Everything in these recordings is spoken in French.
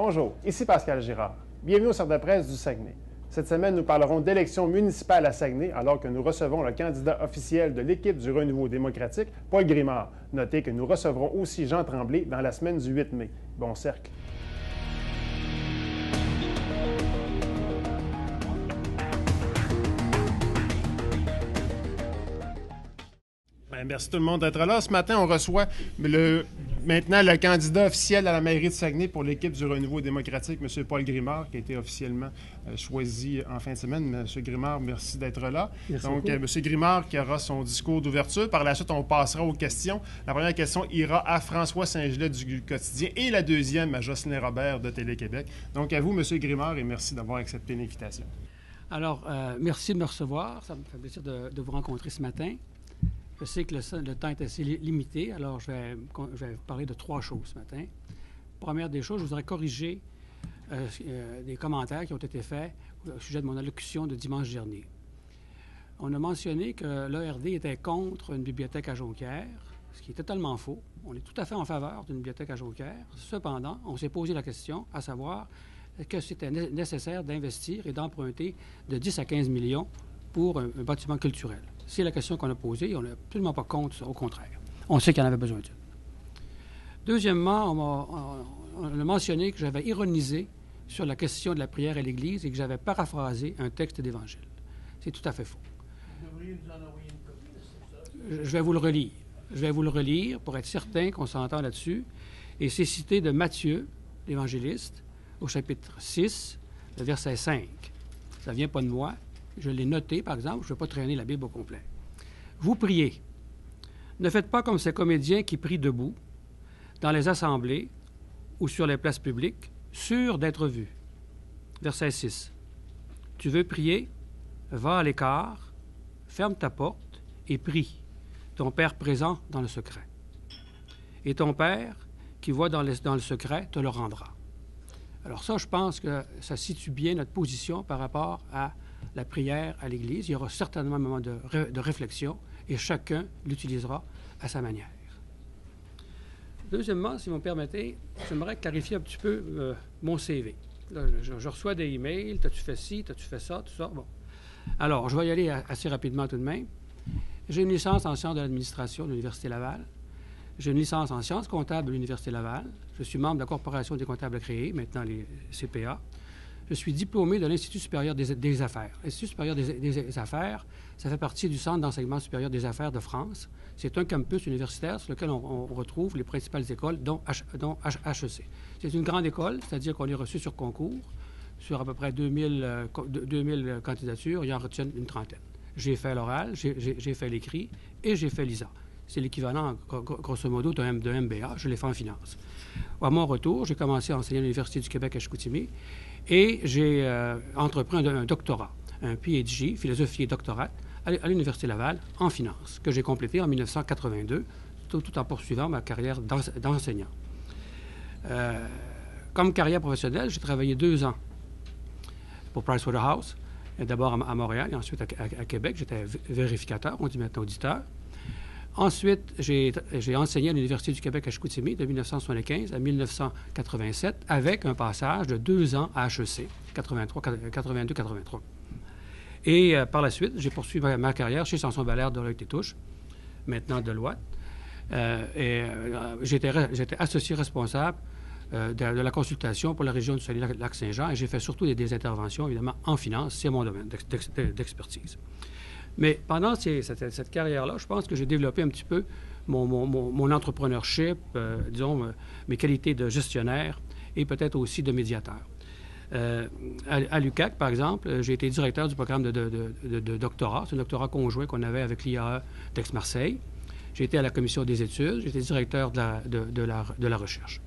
Bonjour, ici Pascal Girard. Bienvenue au Cercle de presse du Saguenay. Cette semaine, nous parlerons d'élections municipales à Saguenay, alors que nous recevons le candidat officiel de l'équipe du Renouveau démocratique, Paul Grimard. Notez que nous recevrons aussi Jean Tremblay dans la semaine du 8 mai. Bon cercle. Merci tout le monde d'être là. Ce matin, on reçoit maintenant le candidat officiel à la mairie de Saguenay pour l'équipe du Renouveau démocratique, M. Paul Grimard, qui a été officiellement choisi en fin de semaine. M. Grimard, merci d'être là. Merci Donc, beaucoup. M. Grimard qui aura son discours d'ouverture. Par la suite, on passera aux questions. La première question ira à François Saint-Gelais du Quotidien et la deuxième à Jocelyn Robert de Télé-Québec. Donc, à vous, M. Grimard, et merci d'avoir accepté l'invitation. Alors, merci de me recevoir. Ça me fait plaisir de vous rencontrer ce matin. Je sais que le temps est assez limité, alors je vais parler de trois choses ce matin. Première des choses, je voudrais corriger des commentaires qui ont été faits au sujet de mon allocution de dimanche dernier. On a mentionné que l'ARD était contre une bibliothèque à Jonquière, ce qui est totalement faux. On est tout à fait en faveur d'une bibliothèque à Jonquière. Cependant, on s'est posé la question à savoir que c'était nécessaire d'investir et d'emprunter de 10 à 15 millions pour un bâtiment culturel. C'est la question qu'on a posée et on n'est absolument pas contre, au contraire. On sait qu'il y en avait besoin d'une. Deuxièmement, on a mentionné que j'avais ironisé sur la question de la prière à l'Église et que j'avais paraphrasé un texte d'Évangile. C'est tout à fait faux. Vous devriez nous en envoyer une copie, c'est ça? Je vais vous le relire. Je vais vous le relire pour être certain qu'on s'entend là-dessus. Et c'est cité de Matthieu, l'évangéliste, au chapitre 6, le verset 5. Ça ne vient pas de moi. Je l'ai noté, par exemple, je ne vais pas traîner la Bible au complet. Vous priez. Ne faites pas comme ces comédiens qui prient debout, dans les assemblées ou sur les places publiques, sûrs d'être vus. Verset 6. Tu veux prier? Va à l'écart, ferme ta porte et prie. Ton Père présent dans le secret. Et ton Père, qui voit dans le secret, te le rendra. Alors ça, je pense que ça situe bien notre position par rapport à la prière à l'Église. Il y aura certainement un moment de réflexion et chacun l'utilisera à sa manière. Deuxièmement, si vous me permettez, j'aimerais clarifier un petit peu mon CV. Là, je reçois des emails. T'as-tu fait ci? T'as-tu fait ça? Tout ça? Bon. Alors, je vais y aller assez rapidement tout de même. J'ai une licence en sciences de l'administration de l'Université Laval. J'ai une licence en sciences comptables de l'Université Laval. Je suis membre de la Corporation des comptables créés, maintenant les CPA. Je suis diplômé de l'Institut supérieur des affaires. L'Institut supérieur des affaires, ça fait partie du Centre d'enseignement supérieur des affaires de France. C'est un campus universitaire sur lequel on retrouve les principales écoles, dont HEC. C'est une grande école, c'est-à-dire qu'on est reçu sur concours. Sur à peu près 2000 candidatures, il en retient une trentaine. J'ai fait l'oral, j'ai fait l'écrit et j'ai fait l'ISA. C'est l'équivalent, grosso modo, d'un MBA. Je l'ai fait en finance. À mon retour, j'ai commencé à enseigner à l'Université du Québec à Chicoutimi et j'ai entrepris un doctorat, un PhD, philosophie et doctorat, à l'Université Laval en finance, que j'ai complété en 1982, tout en poursuivant ma carrière d'enseignant. Comme carrière professionnelle, j'ai travaillé 2 ans pour Pricewaterhouse, d'abord à Montréal et ensuite à Québec. J'étais vérificateur, on dit maintenant auditeur. Ensuite, j'ai enseigné à l'Université du Québec à Chicoutimi de 1975 à 1987 avec un passage de 2 ans à HEC, 82-83. Et par la suite, j'ai poursuivi ma carrière chez Samson Valère de Deloitte & Touche, maintenant Deloitte. J'étais associé responsable de la consultation pour la région du Saguenay-Lac-Saint-Jean et j'ai fait surtout des interventions, évidemment, en finance. C'est mon domaine d'expertise. Mais pendant cette carrière-là, je pense que j'ai développé un petit peu mon entrepreneurship, disons, mes qualités de gestionnaire et peut-être aussi de médiateur. À l'UQAC, par exemple, j'ai été directeur du programme de doctorat. C'est un doctorat conjoint qu'on avait avec l'IAE d'Aix-Marseille. J'ai été à la commission des études. J'ai été directeur de la recherche.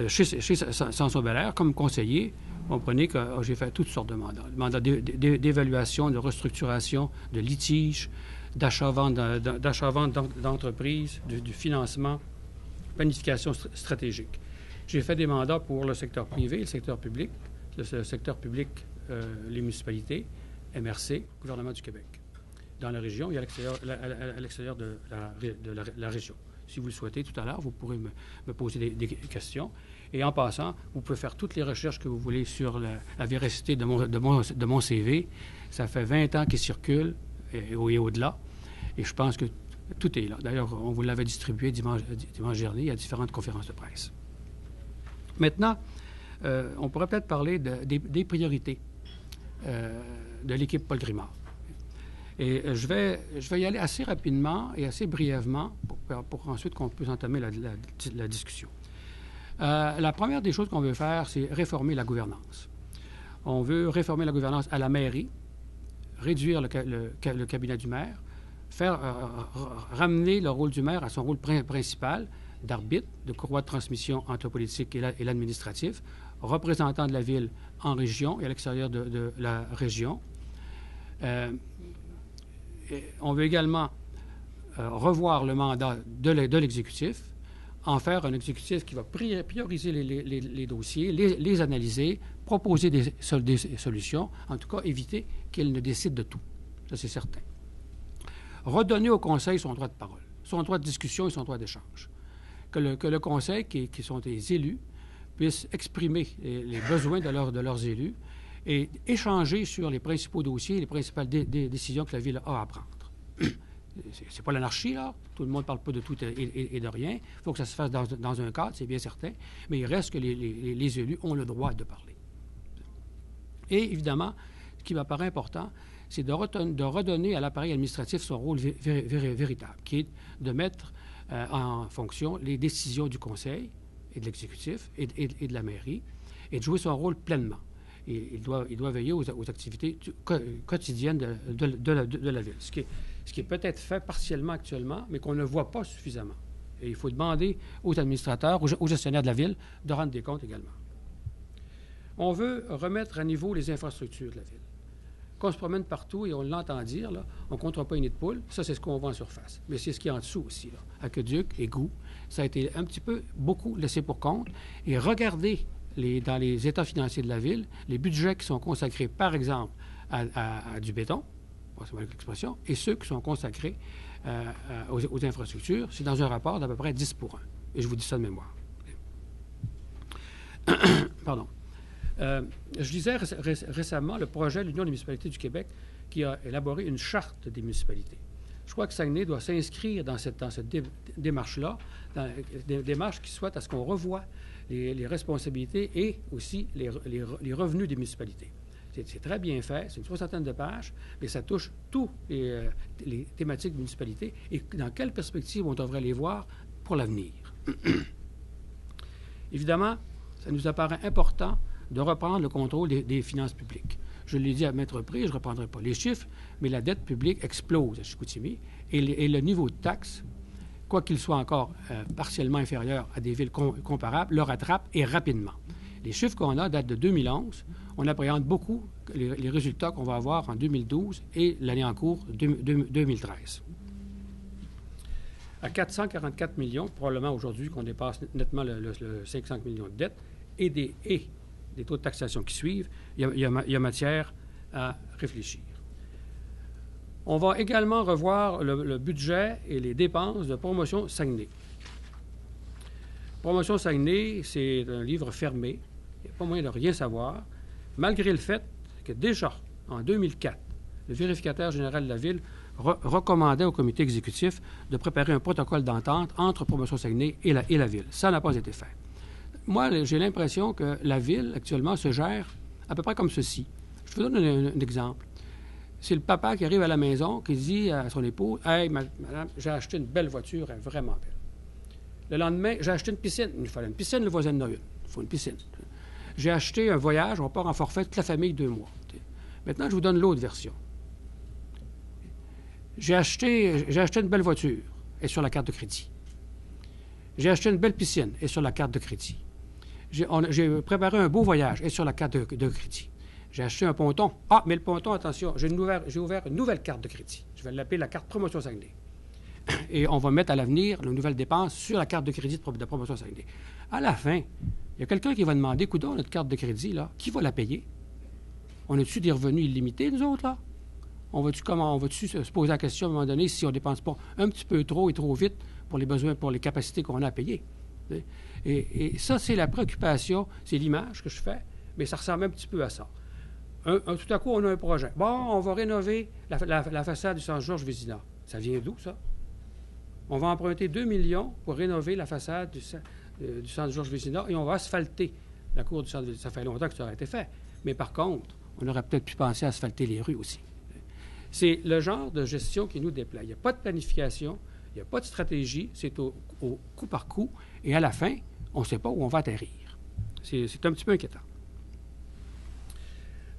Chez Samson Valère, comme conseiller, vous comprenez que j'ai fait toutes sortes de mandats. Mandats d'évaluation, de restructuration, de litige, d'achat-vente d'entreprises, du financement, planification stratégique. J'ai fait des mandats pour le secteur privé et le secteur public. Le secteur public, les municipalités, MRC, gouvernement du Québec. Dans la région et à l'extérieur de la région. si vous le souhaitez tout à l'heure, vous pourrez me poser des questions. Et en passant, vous pouvez faire toutes les recherches que vous voulez sur la véracité de mon CV. Ça fait 20 ans qu'il circule et au-delà. Et je pense que tout est là. D'ailleurs, on vous l'avait distribué dimanche dernier à différentes conférences de presse. Maintenant, on pourrait peut-être parler des priorités de l'équipe Paul Grimard. Et je vais y aller assez rapidement et assez brièvement pour ensuite qu'on puisse entamer la discussion. La première des choses qu'on veut faire, c'est réformer la gouvernance. On veut réformer la gouvernance à la mairie, réduire le cabinet du maire, ramener le rôle du maire à son rôle principal d'arbitre, de courroie de transmission entre le politique et l'administratif, représentant de la ville en région et à l'extérieur de la région. On veut également revoir le mandat de l'exécutif, en faire un exécutif qui va prioriser les dossiers, les analyser, proposer des solutions, en tout cas éviter qu'il ne décide de tout. Ça, c'est certain. Redonner au Conseil son droit de parole, son droit de discussion et son droit d'échange. Que le Conseil, qui sont des élus, puissent exprimer les besoins de leurs élus et échanger sur les principaux dossiers et les principales décisions que la Ville a à prendre. C'est pas l'anarchie, là. Tout le monde ne parle pas de tout et de rien. Il faut que ça se fasse dans un cadre, c'est bien certain. Mais il reste que les élus ont le droit de parler. Et évidemment, ce qui m'apparaît important, c'est de redonner à l'appareil administratif son rôle véritable, qui est de mettre en fonction les décisions du Conseil et de l'exécutif et de la mairie, et de jouer son rôle pleinement. Et il doit veiller aux activités quotidiennes de la Ville, ce qui est peut-être fait partiellement actuellement, mais qu'on ne voit pas suffisamment. Et il faut demander aux administrateurs, aux gestionnaires de la Ville, de rendre des comptes également. On veut remettre à niveau les infrastructures de la Ville. Qu'on se promène partout, et on l'entend dire, là, on ne comptera pas une nid de poule, ça c'est ce qu'on voit en surface. Mais c'est ce qui est en dessous aussi, là. Aqueduc, égout, ça a été un petit peu, beaucoup laissé pour compte. Et regardez dans les états financiers de la Ville, les budgets qui sont consacrés, par exemple, à du béton, c'est moi l'expression, et ceux qui sont consacrés aux infrastructures, c'est dans un rapport d'à peu près 10:1. Et je vous dis ça de mémoire. Pardon. Je lisais récemment le projet de l'Union des municipalités du Québec qui a élaboré une charte des municipalités. Je crois que Saguenay doit s'inscrire dans cette démarche-là, dans des démarches qui souhaitent à ce qu'on revoie les responsabilités et aussi les revenus des municipalités. C'est très bien fait, c'est une 60aine de pages, mais ça touche toutes les thématiques de municipalité et dans quelle perspective on devrait les voir pour l'avenir. Évidemment, ça nous apparaît important de reprendre le contrôle des finances publiques. Je l'ai dit à maintes reprises, je ne reprendrai pas les chiffres, mais la dette publique explose à Chicoutimi et le niveau de taxes, quoi qu'il soit encore partiellement inférieur à des villes comparables, le rattrape et rapidement. Les chiffres qu'on a datent de 2011. On appréhende beaucoup les résultats qu'on va avoir en 2012 et l'année en cours 2013. À 444 millions, probablement aujourd'hui qu'on dépasse nettement le 500 millions de dettes et des taux de taxation qui suivent, il y a matière à réfléchir. On va également revoir le budget et les dépenses de Promotion Saguenay. Promotion Saguenay, c'est un livre fermé. Il n'y a pas moyen de rien savoir, malgré le fait que déjà, en 2004, le vérificateur général de la Ville recommandait au comité exécutif de préparer un protocole d'entente entre Promotion Saguenay et la Ville. Ça n'a pas été fait. Moi, j'ai l'impression que la Ville, actuellement, se gère à peu près comme ceci. Je vous donne un exemple. C'est le papa qui arrive à la maison, qui dit à son épouse « Hey, madame, j'ai acheté une belle voiture, elle est vraiment belle. » Le lendemain, j'ai acheté une piscine. Il fallait une piscine, le voisin en a une. Il faut une piscine. J'ai acheté un voyage, on part en forfait, toute la famille, 2 mois. Maintenant, je vous donne l'autre version. J'ai acheté une belle voiture, elle est sur la carte de crédit. J'ai acheté une belle piscine, elle est sur la carte de crédit. J'ai préparé un beau voyage, elle est sur la carte de crédit. J'ai acheté un ponton. Ah, mais le ponton, attention, j'ai ouvert une nouvelle carte de crédit. Je vais l'appeler la carte Promotion Saguenay. Et on va mettre à l'avenir une nouvelle dépense sur la carte de crédit de Promotion Saguenay. À la fin, il y a quelqu'un qui va demander, coudonc, notre carte de crédit, là, qui va la payer? On a-tu des revenus illimités, nous autres, là? on va-tu se poser la question à un moment donné si on ne dépense pas un petit peu trop et trop vite pour les besoins, pour les capacités qu'on a à payer? Et ça, c'est la préoccupation, c'est l'image que je fais, mais ça ressemble un petit peu à ça. Tout à coup, on a un projet. Bon, on va rénover la façade du centre Georges Vézina. Ça vient d'où, ça? On va emprunter 2 millions pour rénover la façade du centre Georges Vézina et on va asphalter la cour du centre Vézina. Ça fait longtemps que ça aurait été fait. Mais par contre, on aurait peut-être pu penser à asphalter les rues aussi. C'est le genre de gestion qui nous déplaît. Il n'y a pas de planification, il n'y a pas de stratégie, c'est au coup par coup, et à la fin, on ne sait pas où on va atterrir. C'est un petit peu inquiétant.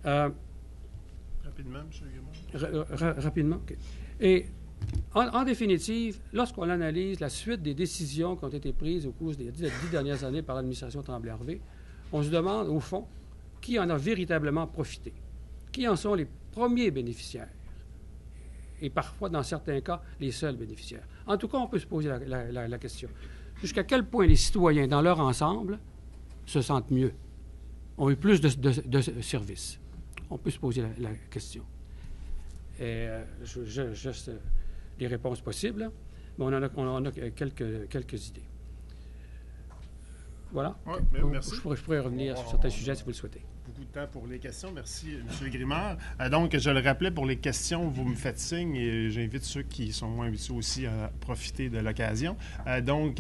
Rapidement, M. Guimard. Rapidement, OK. Et en définitive, lorsqu'on analyse la suite des décisions qui ont été prises au cours des 10 dernières années par l'administration Tremblay-Harvey, on se demande, au fond, qui en a véritablement profité? Qui en sont les premiers bénéficiaires? Et parfois, dans certains cas, les seuls bénéficiaires. En tout cas, on peut se poser la question. Jusqu'à quel point les citoyens, dans leur ensemble, se sentent mieux, ont eu plus de services? On peut se poser la question. Et juste les réponses possibles, là. Mais on en a quelques idées. Voilà. Ouais, merci. Je pourrais revenir sur certains sujets si vous le souhaitez. Beaucoup de temps pour les questions. Merci, M. Grimard. Donc, je le rappelais, pour les questions, vous me faites signe et j'invite ceux qui sont moins habitués aussi à profiter de l'occasion. Donc,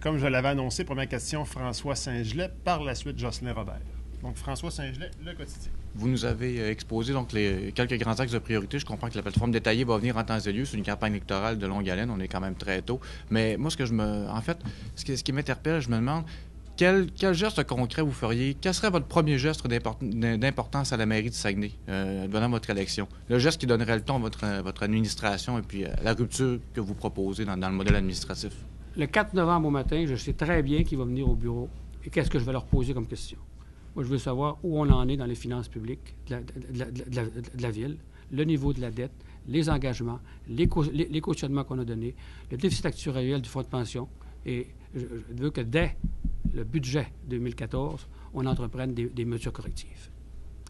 comme je l'avais annoncé, première question, François Saint-Gelais, par la suite, Jocelyn Robert. Donc, François Saint-Gelais, Le Quotidien. Vous nous avez exposé donc quelques grands axes de priorité. Je comprends que la plateforme détaillée va venir en temps et lieu. C'est une campagne électorale de longue haleine. On est quand même très tôt. Mais moi, ce qui m'interpelle, je me demande, quel geste concret vous feriez? Quel serait votre premier geste d'importance à la mairie de Saguenay, devenant votre élection? Le geste qui donnerait le ton à votre administration et puis la rupture que vous proposez dans le modèle administratif. Le 4 novembre au matin, je sais très bien qui va venir au bureau et qu'est-ce que je vais leur poser comme question. Moi, je veux savoir où on en est dans les finances publiques de la ville, le niveau de la dette, les engagements, les cautionnements qu'on a donnés, le déficit actuariel du fonds de pension. Et je veux que dès le budget 2014, on entreprenne des mesures correctives.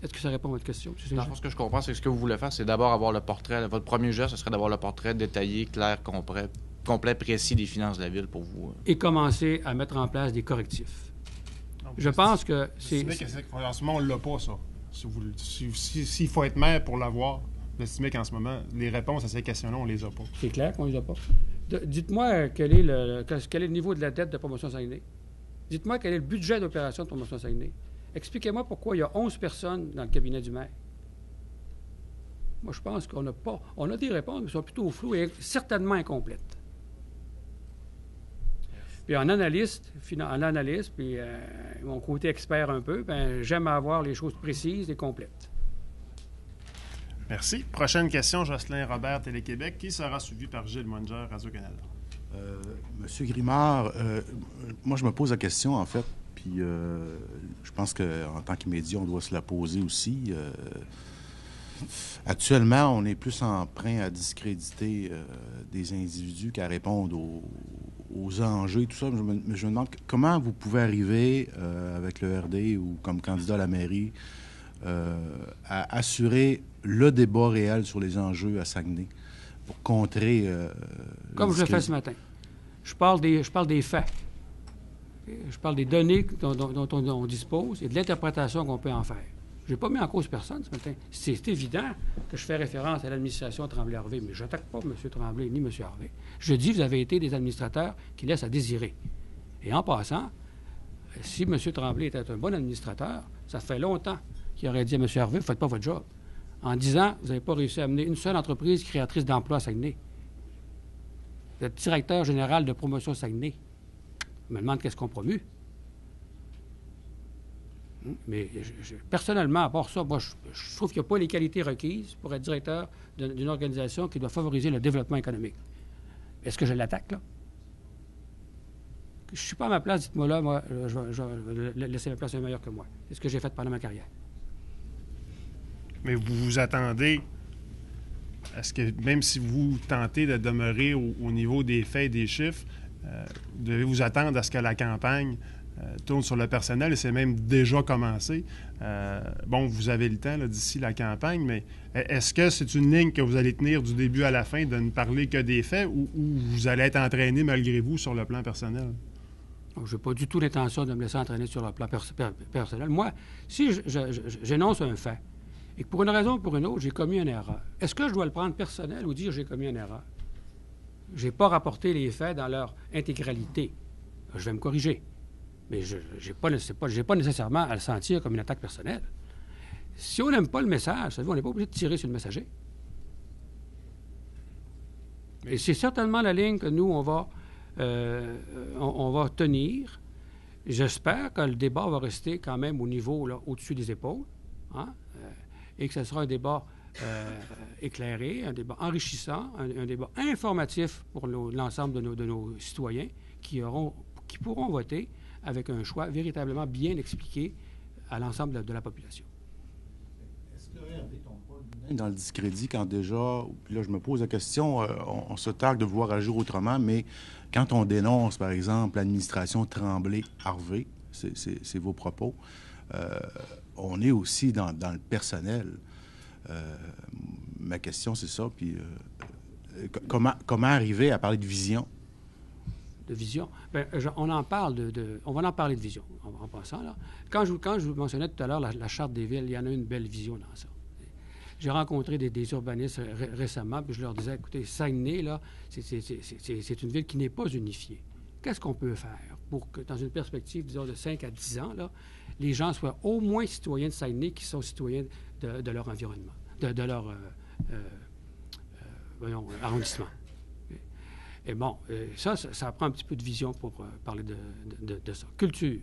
Est-ce que ça répond à votre question? Ce que je comprends, c'est que ce que vous voulez faire, c'est d'abord avoir le portrait. Votre premier geste, ce serait d'avoir le portrait détaillé, clair, complet, précis des finances de la ville pour vous. Et commencer à mettre en place des correctifs. Je pense que c'est... En ce moment, on ne l'a pas, ça. S'il faut être maire pour l'avoir, j'estimais qu'en ce moment, les réponses à ces questions-là, on ne les a pas. C'est clair qu'on ne les a pas. Dites-moi quel est le niveau de la dette de Promotion Saguenay. Dites-moi quel est le budget d'opération de Promotion Saguenay. Expliquez-moi pourquoi il y a 11 personnes dans le cabinet du maire. Moi, je pense qu'on n'a pas... On a des réponses, mais elles sont plutôt floues et certainement incomplètes. Puis en analyste, puis mon côté expert un peu, j'aime avoir les choses précises et complètes. Merci. Prochaine question, Jocelyn Robert, Télé-Québec, qui sera suivi par Gilles Munger, Radio-Canada. Monsieur Grimard, moi, je me pose la question, en fait, puis je pense qu'en tant que média, on doit se la poser aussi. Actuellement, on est plus emprunt à discréditer des individus qu'à répondre aux enjeux et tout ça. Je me demande comment vous pouvez arriver avec le RD ou comme candidat à la mairie à assurer le débat réel sur les enjeux à Saguenay pour contrer... Comme je le fais ce matin. Je parle des faits. Je parle des données dont on dispose et de l'interprétation qu'on peut en faire. Je n'ai pas mis en cause personne ce matin. C'est évident que je fais référence à l'administration Tremblay-Harvey, mais je n'attaque pas M. Tremblay ni M. Harvey. Je dis que vous avez été des administrateurs qui laissent à désirer. Et en passant, si M. Tremblay était un bon administrateur, ça fait longtemps qu'il aurait dit à M. Harvey, vous ne faites pas votre job. En disant, vous n'avez pas réussi à amener une seule entreprise créatrice d'emplois à Saguenay. Vous êtes directeur général de promotion Saguenay. Je me demande qu'est-ce qu'on promue. Mais personnellement, à part ça, moi, je trouve qu'il n'y a pas les qualités requises pour être directeur d'une organisation qui doit favoriser le développement économique. Est-ce que je l'attaque, là? Je ne suis pas à ma place, dites-moi là, moi, je vais laisser ma place à un meilleur que moi. C'est ce que j'ai fait pendant ma carrière. Mais vous vous attendez, est-ce que même si vous tentez de demeurer au niveau des faits et des chiffres, vous devez vous attendre à ce que la campagne tourne sur le personnel et c'est même déjà commencé. Bon, vous avez le temps là, d'ici la campagne, mais est-ce que c'est une ligne que vous allez tenir du début à la fin, de ne parler que des faits, ou vous allez être entraîné malgré vous sur le plan personnel? Je n'ai pas du tout l'intention de me laisser entraîner sur le plan personnel. Moi, si j'énonce un fait et que pour une raison ou pour une autre, j'ai commis une erreur, est-ce que je dois le prendre personnel ou dire j'ai commis une erreur? Je n'ai pas rapporté les faits dans leur intégralité. Je vais me corriger. Mais je n'ai pas nécessairement à le sentir comme une attaque personnelle. Si on n'aime pas le message, vous savez, on n'est pas obligé de tirer sur le messager. Et c'est certainement la ligne que nous, on va tenir. J'espère que le débat va rester quand même au niveau, là, au-dessus des épaules, hein, et que ce sera un débat éclairé, un débat enrichissant, un débat informatif pour l'ensemble de nos citoyens qui pourront voter avec un choix véritablement bien expliqué à l'ensemble de la population. Est-ce que le RD tombe pas dans le discrédit quand déjà, puis là je me pose la question, on se targue de vouloir agir autrement, mais quand on dénonce, par exemple, l'administration Tremblay-Harvey, c'est vos propos, on est aussi dans le personnel. Ma question, c'est ça. Puis comment arriver à parler de vision? De vision? Bien, on va en parler de vision, en passant. Là. Quand je vous mentionnais tout à l'heure la Charte des villes, il y en a une belle vision dans ça. J'ai rencontré des urbanistes récemment, puis je leur disais, écoutez, Saguenay, là, c'est une ville qui n'est pas unifiée. Qu'est-ce qu'on peut faire pour que, dans une perspective, disons, de 5 à 10 ans, là, les gens soient au moins citoyens de Saguenay qui sont citoyens de leur environnement, de leur arrondissement. Et bon, ça prend un petit peu de vision pour parler de ça. Culture.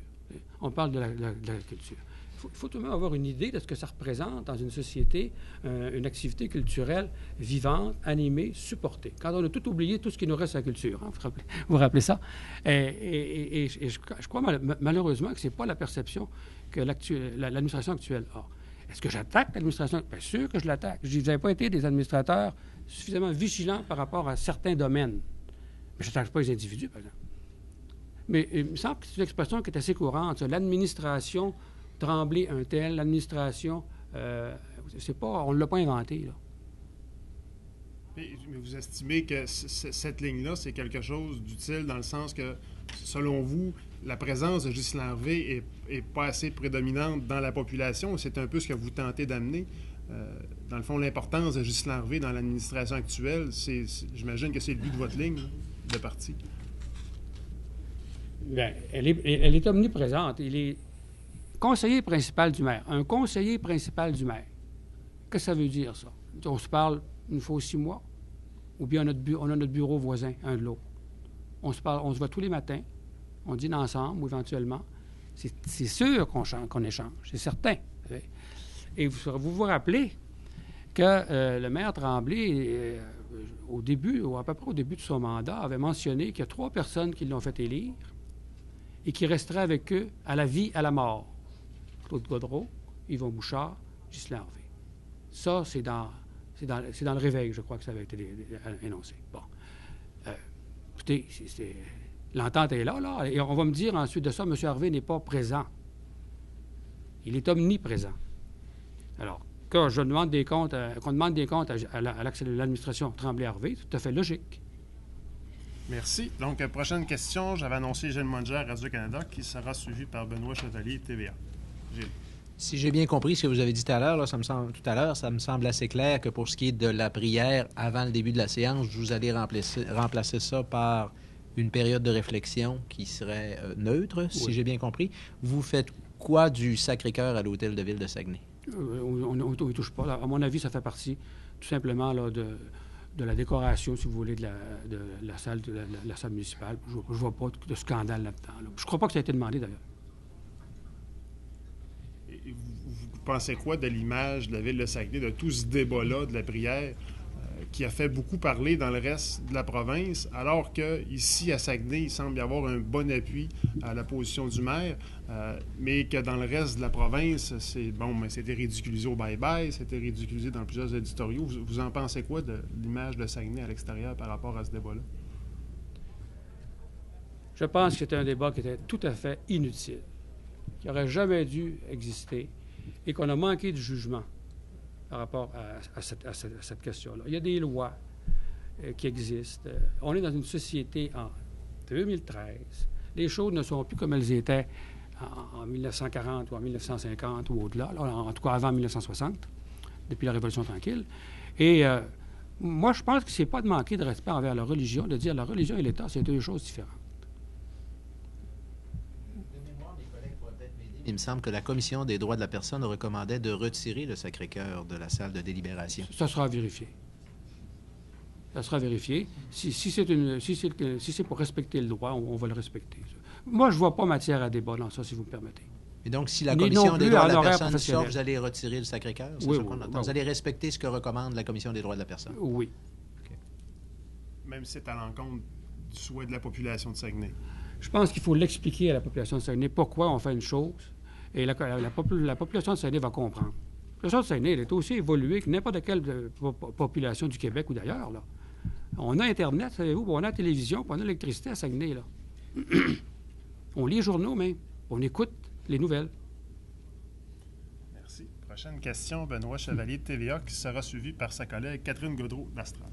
On parle de la culture. Il faut tout de même avoir une idée de ce que ça représente dans une société, une activité culturelle vivante, animée, supportée. Quand on a tout oublié, tout ce qui nous reste à la culture. Hein, vous vous rappelez ça? Et je crois malheureusement que ce n'est pas la perception que l'administration actuelle a. Est-ce que j'attaque l'administration? Bien sûr que je l'attaque. Vous n'avez pas été des administrateurs suffisamment vigilants par rapport à certains domaines. Mais je n'attaque pas les individus, par exemple. Mais il me semble que c'est une expression qui est assez courante. L'administration Tremblay un tel, l'administration, on ne l'a pas inventé, là. Mais vous estimez que cette ligne-là, c'est quelque chose d'utile dans le sens que, selon vous, la présence de Ghislain Harvey est pas assez prédominante dans la population? C'est un peu ce que vous tentez d'amener. Dans le fond, l'importance de Ghislain Harvey dans l'administration actuelle, j'imagine que c'est le but de votre ligne de parti. Bien, elle est omniprésente. Il est conseiller principal du maire. Un conseiller principal du maire. Qu'est-ce que ça veut dire, ça? On se parle une fois aux 6 mois? Ou bien on a notre bureau voisin, un de l'autre. On se voit tous les matins. On dîne ensemble, ou éventuellement. C'est sûr qu'on échange. C'est certain. Et vous rappelez que le maire Tremblay, à peu près au début de son mandat, avait mentionné qu'il y a 3 personnes qui l'ont fait élire et qui resteraient avec eux à la vie, à la mort. Claude Gaudreault, Yvon Bouchard, Ghislain Harvey. Ça, c'est dans le réveil, je crois que ça avait été énoncé. Bon. Écoutez, l'entente est là, et on va me dire ensuite de ça, M. Harvey n'est pas présent. Il est omniprésent. Alors, qu'on demande des comptes à l'administration Tremblay-Harvey, c'est tout à fait logique. Merci. Donc, prochaine question. J'avais annoncé Gilles Munger à Radio-Canada, qui sera suivi par Benoît Chevalier, TVA. Gilles. Si j'ai bien compris ce que vous avez dit tout à l'heure, ça me semble assez clair que pour ce qui est de la prière avant le début de la séance, vous allez remplacer ça par une période de réflexion qui serait neutre, si j'ai bien compris. Vous faites quoi du Sacré-Cœur à l'Hôtel de Ville de Saguenay? On ne touche pas. À mon avis, ça fait partie tout simplement là, de la décoration, si vous voulez, de la salle municipale. Je ne vois pas de scandale là-dedans. Là. Je ne crois pas que ça a été demandé, d'ailleurs. Et vous pensez quoi de l'image de la ville de Saguenay, de tout ce débat-là, de la prière, qui a fait beaucoup parler dans le reste de la province, alors qu'ici, à Saguenay, il semble y avoir un bon appui à la position du maire, mais que dans le reste de la province, c'était ridiculisé au bye-bye, c'était ridiculisé dans plusieurs éditoriaux. Vous en pensez quoi de l'image de Saguenay à l'extérieur par rapport à ce débat-là? Je pense que c'était un débat qui était tout à fait inutile, qui n'aurait jamais dû exister et qu'on a manqué de jugement par rapport à cette question-là. Il y a des lois qui existent. On est dans une société en 2013. Les choses ne sont plus comme elles étaient en 1940 ou en 1950 ou au-delà, en tout cas avant 1960, depuis la Révolution tranquille. Et moi, je pense que ce n'est pas de manquer de respect envers la religion, de dire la religion et l'État, c'est deux choses différentes. Il me semble que la Commission des droits de la personne recommandait de retirer le Sacré-Cœur de la salle de délibération. Ça sera vérifié. Ça sera vérifié. Si c'est pour respecter le droit, on va le respecter. Moi, je ne vois pas matière à débat dans ça, si vous me permettez. Et donc, si la Commission des droits de la personne sort, vous allez retirer le Sacré-Cœur? Oui, Vous allez respecter ce que recommande la Commission des droits de la personne? Oui. Okay. Même si c'est à l'encontre du souhait de la population de Saguenay. Je pense qu'il faut l'expliquer à la population de Saguenay pourquoi on fait une chose, et la population de Saguenay va comprendre. La population de Saguenay, elle est aussi évoluée que n'importe quelle population du Québec ou d'ailleurs, là. On a Internet, savez-vous, on a la télévision, puis on a l'électricité à Saguenay, là. On lit les journaux, mais on écoute les nouvelles. Merci. Prochaine question, Benoît Chevalier de TVA, qui sera suivi par sa collègue Catherine Gaudreau d'Astral.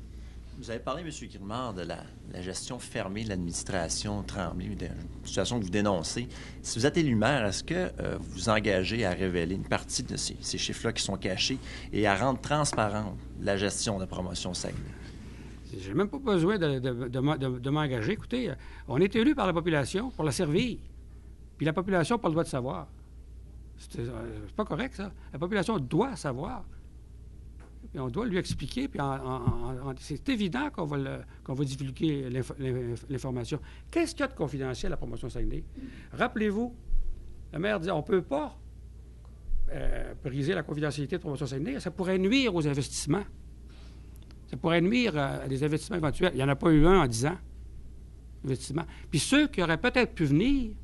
Vous avez parlé, M. Girmard, de la gestion fermée de l'administration Tremblay, une situation que vous dénoncez. Si vous êtes élu maire, est-ce que vous vous engagez à révéler une partie de ces chiffres-là qui sont cachés et à rendre transparente la gestion de promotion Saguenay? J'ai même pas besoin de m'engager. Écoutez, on est élu par la population pour la servir. Puis la population n'a pas le droit de savoir. C'est pas correct, ça. La population doit savoir. Puis on doit lui expliquer. Puis c'est évident qu'on va divulguer l'information. Qu'est-ce qu'il y a de confidentiel à la promotion Saguenay? Rappelez-vous, le maire dit on ne peut pas briser la confidentialité de promotion Saguenay. Ça pourrait nuire aux investissements. Ça pourrait nuire à des investissements éventuels. Il n'y en a pas eu un en 10 ans, investissements. Puis ceux qui auraient peut-être pu venir,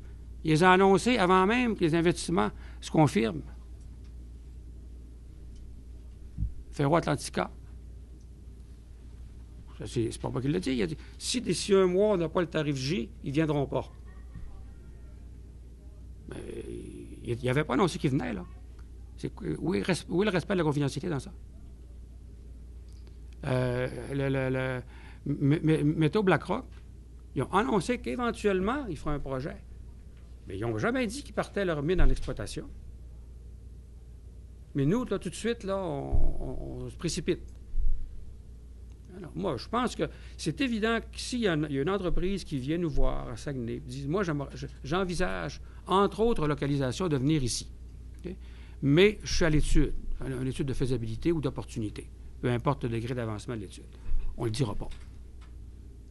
ils les ont annoncés avant même que les investissements se confirment. Ferro-Atlantica. C'est pas moi qui le dis. Il a dit, si d'ici un mois, on n'a pas le tarif J, ils ne viendront pas. Mais il n'y avait pas annoncé qu'ils venaient, là. Où est le respect de la confidentialité dans ça? Météo BlackRock, ils ont annoncé qu'éventuellement, ils feront un projet. Mais ils n'ont jamais dit qu'ils partaient leur mine en exploitation. Mais nous, là, tout de suite, là, on se précipite. Alors, moi, je pense que c'est évident que s'il y a une entreprise qui vient nous voir à Saguenay, dit, moi, j'envisage, entre autres localisations, de venir ici. Okay? Mais je suis à l'étude, une étude de faisabilité ou d'opportunité. Peu importe le degré d'avancement de l'étude. On ne le dira pas.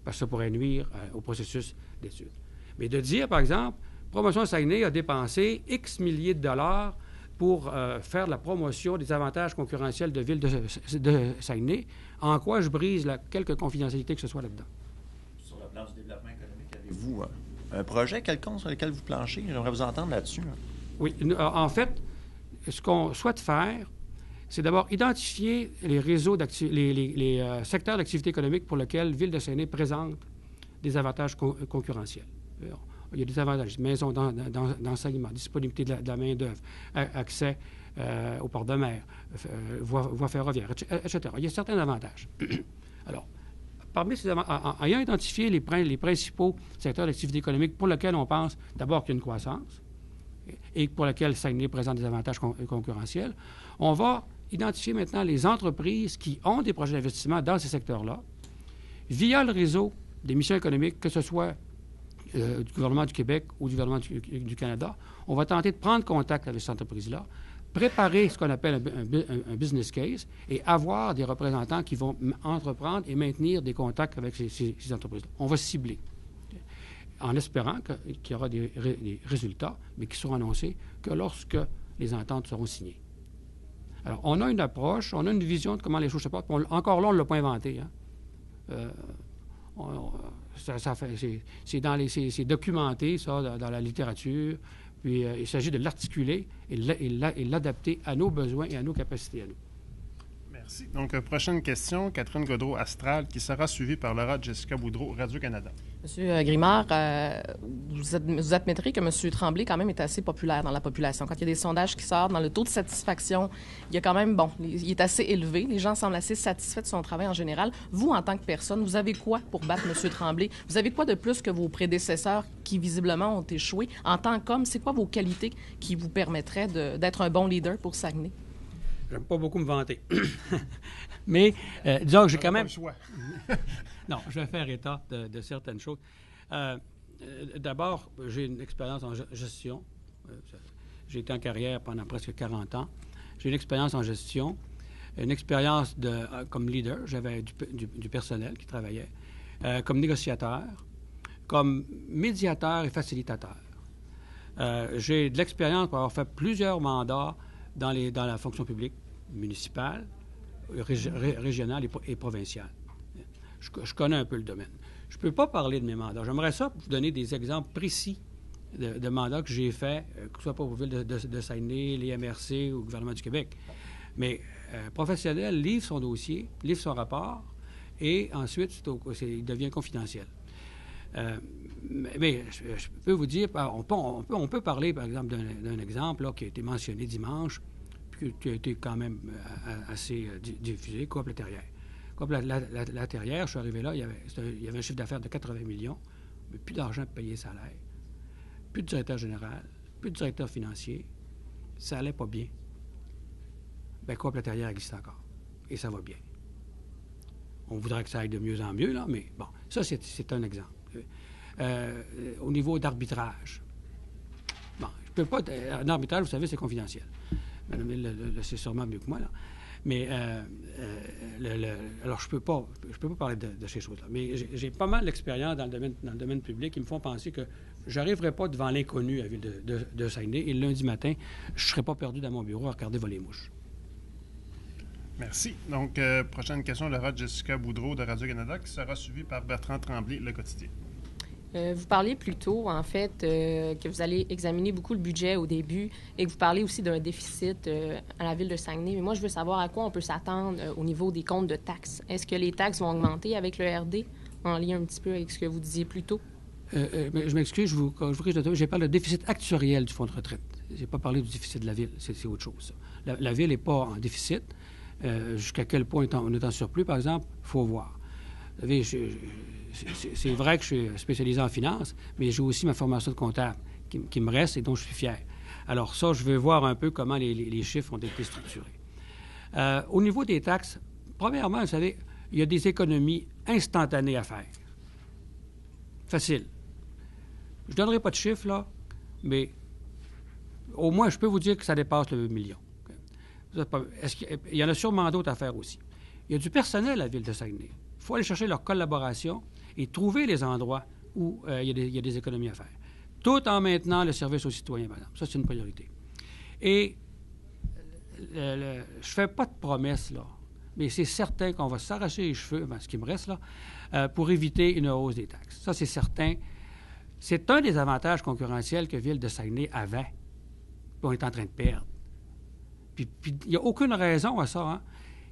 Parce que ça pourrait nuire au processus d'étude. Mais de dire, par exemple, Promotion Saguenay a dépensé X milliers de dollars pour faire la promotion des avantages concurrentiels de ville de Saguenay, en quoi je brise quelque confidentialité que ce soit là-dedans. Sur le plan du développement économique, avez-vous un projet quelconque sur lequel vous planchez? J'aimerais vous entendre là-dessus. Oui. En fait, ce qu'on souhaite faire, c'est d'abord identifier les réseaux les secteurs d'activité économique pour lesquels Ville de Saguenay présente des avantages concurrentiels. Il y a des avantages, maisons d'enseignement, disponibilité de la main-d'œuvre, accès au port de mer, voies ferroviaires, etc. Il y a certains avantages. Alors, parmi ces avantages, ayant identifié les principaux secteurs d'activité économique pour lesquels on pense d'abord qu'il y a une croissance et pour lesquels Saguenay présente des avantages concurrentiels, on va identifier maintenant les entreprises qui ont des projets d'investissement dans ces secteurs-là, via le réseau des missions économiques, que ce soit du gouvernement du Québec ou du gouvernement du Canada. On va tenter de prendre contact avec ces entreprises-là, préparer ce qu'on appelle un business case et avoir des représentants qui vont entreprendre et maintenir des contacts avec ces entreprises-là. On va cibler, en espérant qu'il y aura des résultats, mais qui seront annoncés que lorsque les ententes seront signées. Alors, on a une approche, on a une vision de comment les choses se passent. Encore là, on ne l'a pas inventé. Hein. C'est documenté, ça, dans la littérature. Puis, il s'agit de l'articuler et l'adapter à nos besoins et à nos capacités à nous. Merci. Merci. Donc, prochaine question, Catherine Gaudreau, Astral, qui sera suivie par Laura Jessica Boudreau, Radio-Canada. Monsieur Grimard, vous admettrez que M. Tremblay, quand même, est assez populaire dans la population. Quand il y a des sondages qui sortent, dans le taux de satisfaction, il y a quand même, il est assez élevé. Les gens semblent assez satisfaits de son travail en général. Vous, en tant que personne, vous avez quoi pour battre M. Tremblay? Vous avez quoi de plus que vos prédécesseurs qui, visiblement, ont échoué? En tant qu'homme, c'est quoi vos qualités qui vous permettraient d'être un bon leader pour Saguenay? J'aime pas beaucoup me vanter. Mais disons que j'ai quand même... Non, je vais faire état de certaines choses. D'abord, j'ai une expérience en gestion. J'ai été en carrière pendant presque 40 ans. J'ai une expérience en gestion, une expérience comme leader. J'avais du personnel qui travaillait, comme négociateur, comme médiateur et facilitateur. J'ai de l'expérience pour avoir fait plusieurs mandats dans la fonction publique municipale, régionale et provinciale. Je connais un peu le domaine. Je ne peux pas parler de mes mandats. J'aimerais ça vous donner des exemples précis de mandats que j'ai faits, que ce soit pour la ville de Saguenay, les MRC ou le gouvernement du Québec. Mais professionnel livre son dossier, livre son rapport, et ensuite, il devient confidentiel. Mais je peux vous dire, on peut parler, par exemple, d'un exemple là, qui a été mentionné dimanche, puis qui a été quand même assez diffusé, Coop La Terrière. Coop La Terrière, je suis arrivé là, il y avait un chiffre d'affaires de 80 millions, mais plus d'argent pour payer les salaires, plus de directeur général, plus de directeur financier. Ça allait pas bien. Bien, Coop La Terrière existe encore, et ça va bien. On voudrait que ça aille de mieux en mieux, là, mais bon, ça, c'est un exemple. Au niveau d'arbitrage. Bon, je peux pas... En arbitrage, vous savez, c'est confidentiel. Madame le sait sûrement mieux que moi, là. Mais, alors, je peux pas parler de ces choses-là. Mais j'ai pas mal d'expérience dans le domaine public qui me font penser que j'arriverai pas devant l'inconnu à la ville de Saguenay. Et le lundi matin, je serai pas perdu dans mon bureau à regarder voler les mouches. Merci. Donc, prochaine question, Laura Jessica Boudreau de Radio-Canada, qui sera suivie par Bertrand Tremblay, Le Quotidien. Vous parliez plus tôt, en fait, que vous allez examiner beaucoup le budget au début et que vous parlez aussi d'un déficit à la ville de Saguenay. Mais moi, je veux savoir à quoi on peut s'attendre au niveau des comptes de taxes. Est-ce que les taxes vont augmenter avec le RD, en lien un petit peu avec ce que vous disiez plus tôt? Je m'excuse, je vous corrige de tout. J'ai parlé de déficit actuariel du fonds de retraite. Je n'ai pas parlé du déficit de la ville. C'est autre chose, ça. La ville n'est pas en déficit. Jusqu'à quel point on est en surplus, par exemple, il faut voir. Vous savez, c'est vrai que je suis spécialisé en finance, mais j'ai aussi ma formation de comptable qui me reste et dont je suis fier. Alors ça, je veux voir un peu comment les chiffres ont été structurés. Au niveau des taxes, premièrement, vous savez, il y a des économies instantanées à faire. Facile. Je ne donnerai pas de chiffres, là, mais au moins, je peux vous dire que ça dépasse le million. Il y en a sûrement d'autres à faire aussi. Il y a du personnel à la ville de Saguenay. Il faut aller chercher leur collaboration et trouver les endroits où il y a des économies à faire. Tout en maintenant le service aux citoyens, par exemple. Ça, c'est une priorité. Et je ne fais pas de promesses, là, mais c'est certain qu'on va s'arracher les cheveux, ce qui me reste, là, pour éviter une hausse des taxes. Ça, c'est certain. C'est un des avantages concurrentiels que Ville de Saguenay avait, qu'on est en train de perdre. Puis il n'y a aucune raison à ça, hein?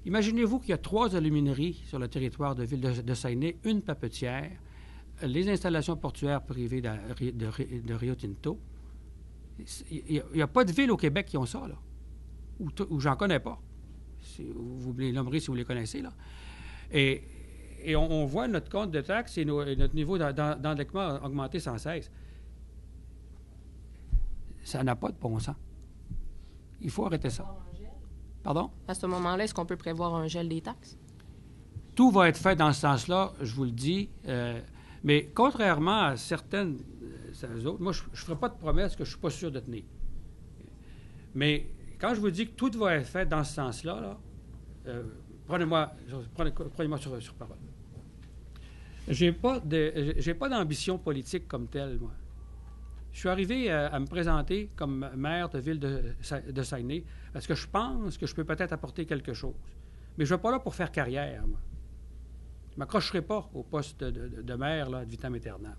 Imaginez-vous qu'il y a 3 alumineries sur le territoire de Ville de Saguenay, une papetière, les installations portuaires privées de Rio Tinto. Il n'y a pas de ville au Québec qui ont ça, là, ou j'en connais pas. Vous les nommerez si vous les connaissez, là. Et on voit notre compte de taxes et notre niveau d'endettement augmenter sans cesse. Ça n'a pas de bon sens. Il faut arrêter ça. Pardon? À ce moment-là, est-ce qu'on peut prévoir un gel des taxes? Tout va être fait dans ce sens-là, je vous le dis. Mais contrairement à certaines autres, moi, je ne ferai pas de promesses que je ne suis pas sûr de tenir. Mais quand je vous dis que tout va être fait dans ce sens-là, là, prenez-moi sur parole. J'ai pas d'ambition politique comme telle, moi. Je suis arrivé à me présenter comme maire de Ville de Saguenay parce que je pense que je peux peut-être apporter quelque chose. Mais je ne vais pas là pour faire carrière, moi. Je ne m'accrocherai pas au poste de maire là, ad vitam aeternam.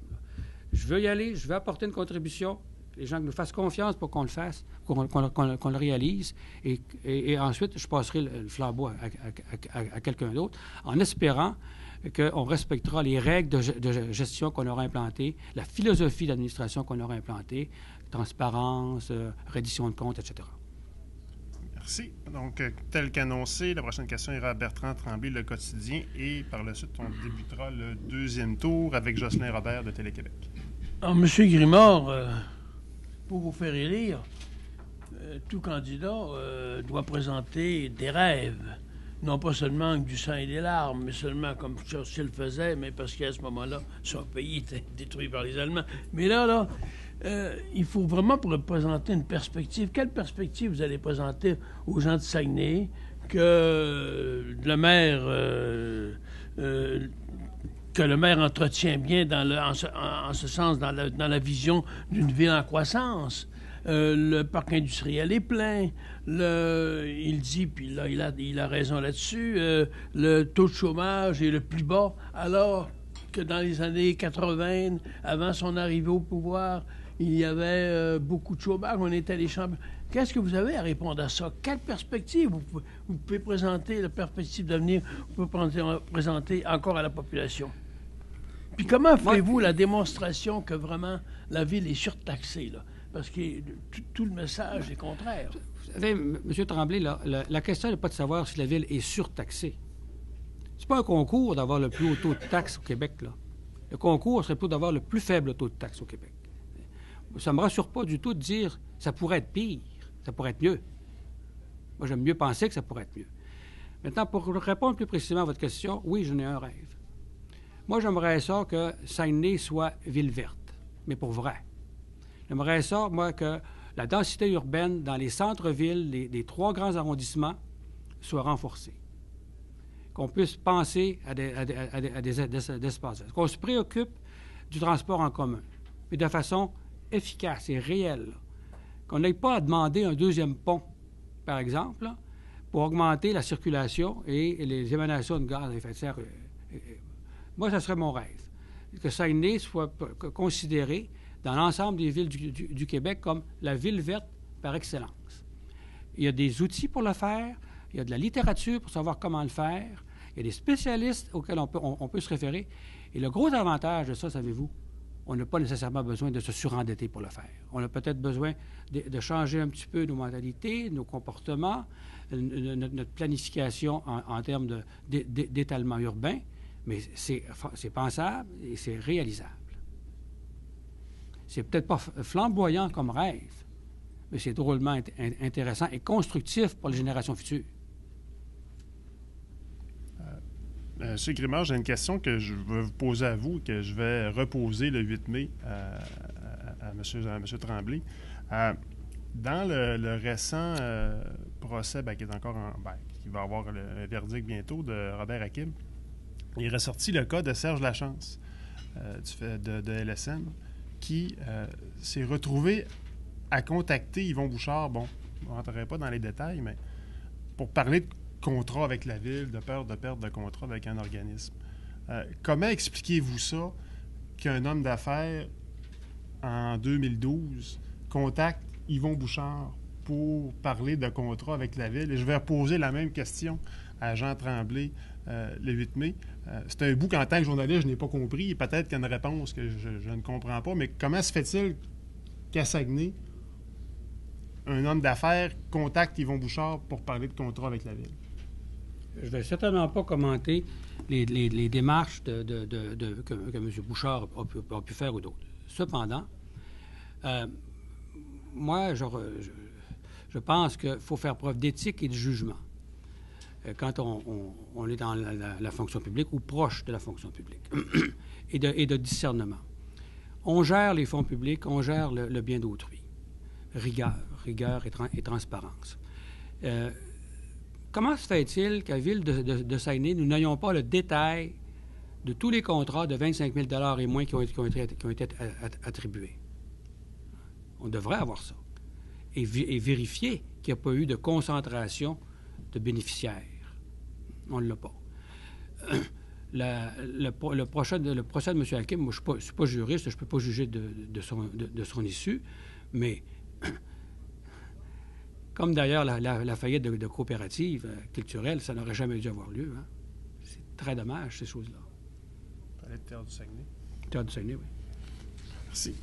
Je veux y aller, je veux apporter une contribution, Les gens qui nous fassent confiance pour qu'on le fasse, qu'on le réalise, et ensuite, je passerai le flambeau à quelqu'un d'autre, en espérant qu'on respectera les règles de gestion qu'on aura implantées, la philosophie d'administration qu'on aura implantée, transparence, reddition de comptes, etc. Merci. Donc, tel qu'annoncé, la prochaine question ira à Bertrand Tremblay, Le Quotidien, et par la suite, on débutera le deuxième tour avec Jocelyn Robert de Télé-Québec. Alors, M. Grimard, pour vous faire élire, tout candidat doit présenter des rêves. Non pas seulement du sang et des larmes, mais seulement comme Churchill faisait, mais parce qu'à ce moment-là, son pays était détruit par les Allemands. Mais là, il faut vraiment présenter une perspective. Quelle perspective vous allez présenter aux gens de Saguenay que le maire entretient bien en ce sens dans la vision d'une ville en croissance? Le parc industriel est plein. Il dit, puis là, il a raison là-dessus, le taux de chômage est le plus bas, alors que dans les années 80, avant son arrivée au pouvoir, il y avait beaucoup de chômage. On était les champions. Qu'est-ce que vous avez à répondre à ça? Quelle perspective vous pouvez présenter, la perspective d'avenir, vous pouvez présenter encore à la population? Puis comment ferez-vous la démonstration que vraiment la ville est surtaxée, là? Parce que tout le message est contraire. Vous savez, M. Tremblay, la question n'est pas de savoir si la ville est surtaxée. C'est pas un concours d'avoir le plus haut taux de taxes au Québec, là. Le concours serait plutôt d'avoir le plus faible taux de taxes au Québec. Ça ne me rassure pas du tout de dire ça pourrait être pire, ça pourrait être mieux. Moi, j'aime mieux penser que ça pourrait être mieux. Maintenant, pour répondre plus précisément à votre question, oui, j'en ai un rêve. Moi, j'aimerais ça que Saguenay soit ville verte, mais pour vrai. J'aimerais ça, moi, que la densité urbaine dans les centres-villes des 3 grands arrondissements soit renforcée. Qu'on puisse penser à des espaces. Qu'on se préoccupe du transport en commun, mais de façon efficace et réelle. Qu'on n'ait pas à demander un deuxième pont, par exemple, là, pour augmenter la circulation et les émanations de gaz à effet de serre. Moi, ça serait mon rêve. Que Saguenay soit considéré dans l'ensemble des villes du Québec comme la ville verte par excellence. Il y a des outils pour le faire, il y a de la littérature pour savoir comment le faire, il y a des spécialistes auxquels on peut se référer. Et le gros avantage de ça, savez-vous, on n'a pas nécessairement besoin de se surendetter pour le faire. On a peut-être besoin de changer un petit peu nos mentalités, nos comportements, notre planification en termes d'étalement urbain, mais c'est pensable et c'est réalisable. C'est peut-être pas flamboyant comme rêve, mais c'est drôlement intéressant et constructif pour les générations futures. M. Grimard, j'ai une question que je veux vous poser à vous, que je vais reposer le 8 mai à M. Tremblay. Dans le récent procès qui est encore qui va avoir le verdict bientôt de Robert Hakim, il est ressorti le cas de Serge Lachance de LSN, qui s'est retrouvé à contacter Yvon Bouchard. Bon, on ne rentrerait pas dans les détails, mais pour parler de contrat avec la ville, de peur de perdre de contrat avec un organisme. Comment expliquez-vous ça qu'un homme d'affaires, en 2012, contacte Yvon Bouchard pour parler de contrat avec la ville? Et je vais reposer la même question à Jean Tremblay le 8 mai. C'est un bout qu'en tant que journaliste, je n'ai pas compris. Peut-être qu'il y a une réponse que je ne comprends pas, mais comment se fait-il qu'à Saguenay, un homme d'affaires contacte Yvon Bouchard pour parler de contrat avec la ville? Je ne vais certainement pas commenter les démarches que M. Bouchard a pu faire ou d'autres. Cependant, moi, je pense qu'il faut faire preuve d'éthique et de jugement quand on est dans la fonction publique ou proche de la fonction publique et de discernement. On gère les fonds publics, on gère le bien d'autrui. Rigueur et transparence. Comment se fait-il qu'à Ville de Saguenay, nous n'ayons pas le détail de tous les contrats de 25 000 $ et moins qui ont été attribués? On devrait avoir ça. Et vérifier qu'il n'y a pas eu de concentration de bénéficiaires. On ne l'a pas. Le procès de M. Hakim, moi, je ne suis pas juriste, je ne peux pas juger de son issue, Mais, comme d'ailleurs la faillite de coopératives culturelles, ça n'aurait jamais dû avoir lieu. Hein. C'est très dommage, ces choses-là. Parler de Théâtre du Saguenay. Théâtre du Saguenay, oui. Merci.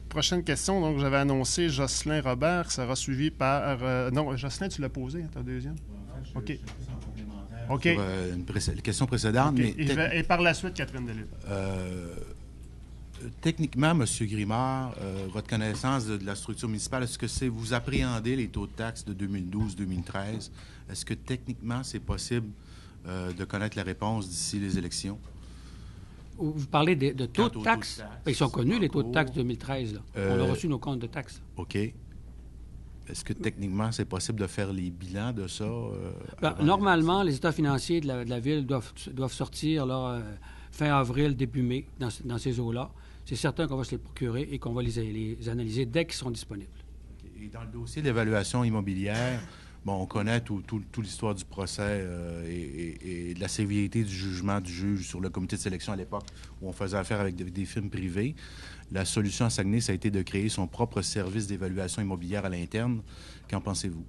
Prochaine question. Donc, j'avais annoncé Jocelyn Robert, sera suivi par... non, Jocelyn, tu l'as posé, ta deuxième? OK. OK. Sur une question précédente. Okay. Mais et par la suite, Catherine Delisle. Techniquement, M. Grimard, votre connaissance de la structure municipale, est-ce que vous appréhendez les taux de taxes de 2012-2013? Est-ce que techniquement, c'est possible de connaître la réponse d'ici les élections? Vous parlez de taux de taxes? Ils sont connus, les taux de taxes 2013. Là. On a reçu nos comptes de taxes. OK. Est-ce que techniquement, c'est possible de faire les bilans de ça? Normalement, les états financiers de la Ville doivent sortir là, fin avril, début mai, dans ces eaux-là. C'est certain qu'on va se les procurer et qu'on va les analyser dès qu'ils seront disponibles. Okay. Et dans le dossier d'évaluation immobilière, bon, on connaît toute l'histoire du procès et de la sévérité du jugement du juge sur le comité de sélection à l'époque où on faisait affaire avec des firmes privées. La solution à Saguenay, ça a été de créer son propre service d'évaluation immobilière à l'interne. Qu'en pensez-vous?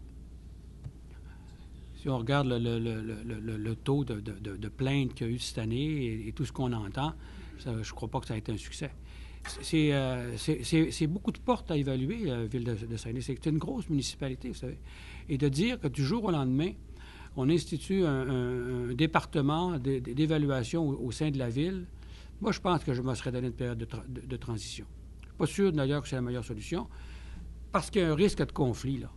Si on regarde le taux de plaintes qu'il y a eu cette année et tout ce qu'on entend, je ne crois pas que ça a été un succès. C'est beaucoup de portes à évaluer, la Ville de Saguenay. C'est une grosse municipalité, vous savez. Et de dire que du jour au lendemain, on institue un département d'évaluation au sein de la Ville, moi, je pense que je me serais donné une période de transition. Je ne suis pas sûr, d'ailleurs, que c'est la meilleure solution, parce qu'il y a un risque de conflit, là.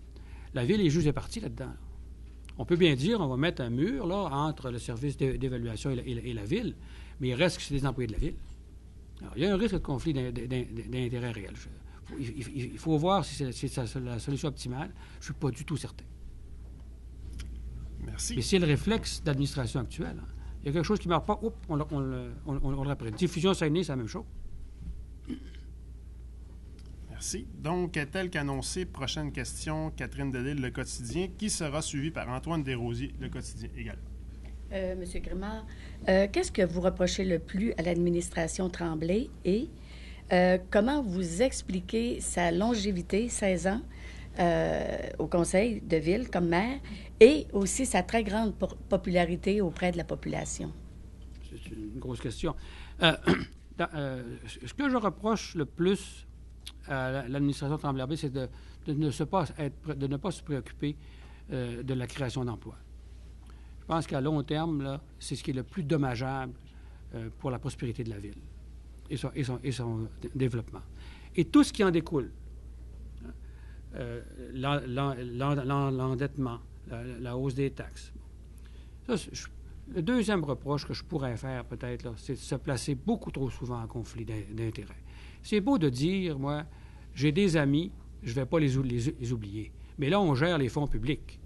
La Ville est juge et partie là-dedans. Là. On peut bien dire, on va mettre un mur, là, entre le service d'évaluation et la Ville, mais il reste que c'est des employés de la Ville. Alors, il y a un risque de conflit d'intérêt réel. Il faut voir si c'est la solution optimale. Je ne suis pas du tout certain. Merci. Mais c'est le réflexe d'administration actuelle. Hein. Il y a quelque chose qui ne marche pas, on le reprend. Diffusion Saguenay, c'est la même chose. Merci. Donc, tel qu'annoncé, prochaine question, Catherine Delisle, Le Quotidien, qui sera suivi par Antoine Desrosiers, Le Quotidien également. Monsieur Grimard, qu'est-ce que vous reprochez le plus à l'administration Tremblay et comment vous expliquez sa longévité, 16 ans, au conseil de ville comme maire, et aussi sa très grande popularité auprès de la population? C'est une grosse question. Ce que je reproche le plus à l'administration Tremblay, c'est de ne pas se préoccuper de la création d'emplois. Je pense qu'à long terme, là, c'est ce qui est le plus dommageable pour la prospérité de la ville et son développement. Et tout ce qui en découle, l'endettement, la hausse des taxes. Ça, le deuxième reproche que je pourrais faire, peut-être, là, c'est de se placer beaucoup trop souvent en conflit d'intérêts. C'est beau de dire, moi, j'ai des amis, je ne vais pas les oublier. Mais là, on gère les fonds publics.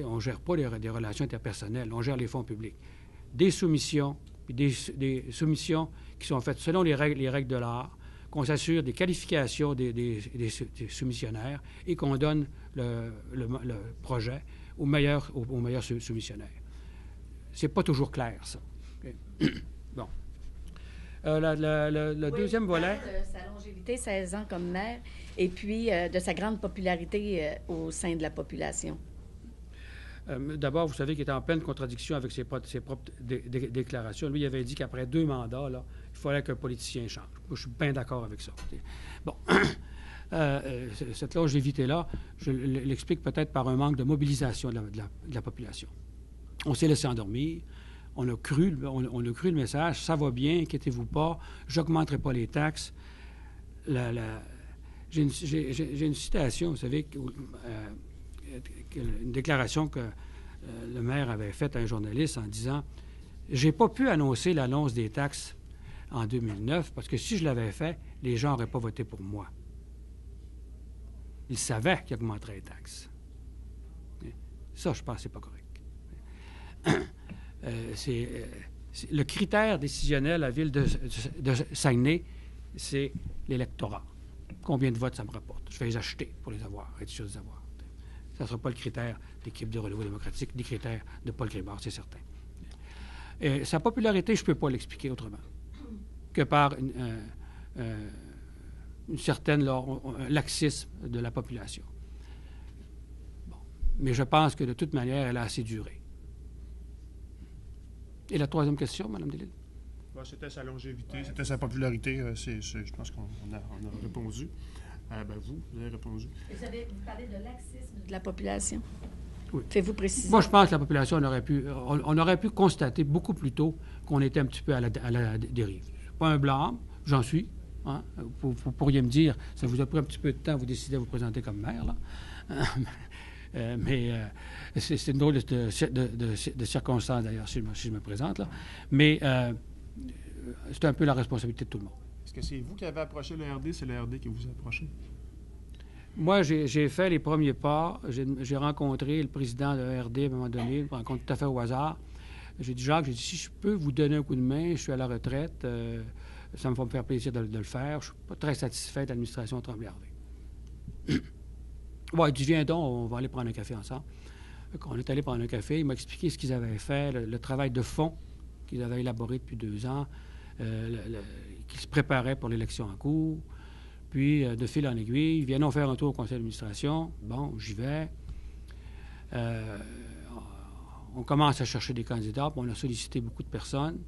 On ne gère pas des relations interpersonnelles, on gère les fonds publics. Des soumissions, puis des soumissions qui sont faites selon les règles de l'art, qu'on s'assure des qualifications des soumissionnaires et qu'on donne le projet au meilleur soumissionnaire. C'est pas toujours clair, ça. Okay. Bon. Le deuxième volet... De sa longévité, 16 ans comme maire, et puis de sa grande popularité au sein de la population. D'abord, vous savez qu'il est en pleine contradiction avec ses propres déclarations. Lui, il avait dit qu'après 2 mandats, là, il fallait qu'un politicien change. Moi, je suis bien d'accord avec ça. Bon. Cette longévité-là, je l'explique peut-être par un manque de mobilisation de la population. On s'est laissé endormir. On a cru le message. Ça va bien, inquiétez-vous pas. J'augmenterai pas les taxes. J'ai une citation, vous savez, une déclaration que le maire avait faite à un journaliste en disant « J'ai pas pu annoncer l'annonce des taxes en 2009 parce que si je l'avais fait, les gens n'auraient pas voté pour moi. » Il savait qu'il augmenterait les taxes. Ça, je pense que c'est pas correct. Le critère décisionnel à la ville de Saguenay, c'est l'électorat. Combien de votes ça me rapporte? Je vais les acheter pour les avoir, être sûr de les avoir. Ça ne sera pas le critère de l'équipe de Renouveau démocratique, ni le critère de Paul Grimard, c'est certain. Sa popularité, je ne peux pas l'expliquer autrement que par une certaine laxisme de la population. Bon. Mais je pense que de toute manière, elle a assez duré. Et la troisième question, Mme Delisle? C'était sa longévité, c'était sa popularité. Je pense qu'on a répondu. Vous avez répondu. Vous parlez de laxisme de la population. Oui. Faites-vous préciser? Moi, je pense que la population, on aurait pu constater beaucoup plus tôt qu'on était un petit peu à la dérive. C'est pas un blâme, j'en suis. Hein? Vous pourriez me dire, ça vous a pris un petit peu de temps, vous décidez de vous présenter comme maire, là. C'est une drôle de circonstance, d'ailleurs, si je me présente, là. Mais c'est un peu la responsabilité de tout le monde. Est-ce que c'est vous qui avez approché le RD, c'est le RD qui vous a approché? Moi, j'ai fait les premiers pas. J'ai rencontré le président de RD à un moment donné, une rencontre tout à fait au hasard. J'ai dit, Jacques, si je peux vous donner un coup de main, je suis à la retraite, ça me va me faire plaisir de le faire. Je ne suis pas très satisfait de l'administration Tremblay-Harvey. Bon, il dit, viens donc, on va aller prendre un café ensemble. On est allé prendre un café, il m'a expliqué ce qu'ils avaient fait, le travail de fond qu'ils avaient élaboré depuis 2 ans, qu'ils se préparaient pour l'élection en cours. Puis, de fil en aiguille, viennons faire un tour au conseil d'administration. Bon, j'y vais. On commence à chercher des candidats, puis on a sollicité beaucoup de personnes.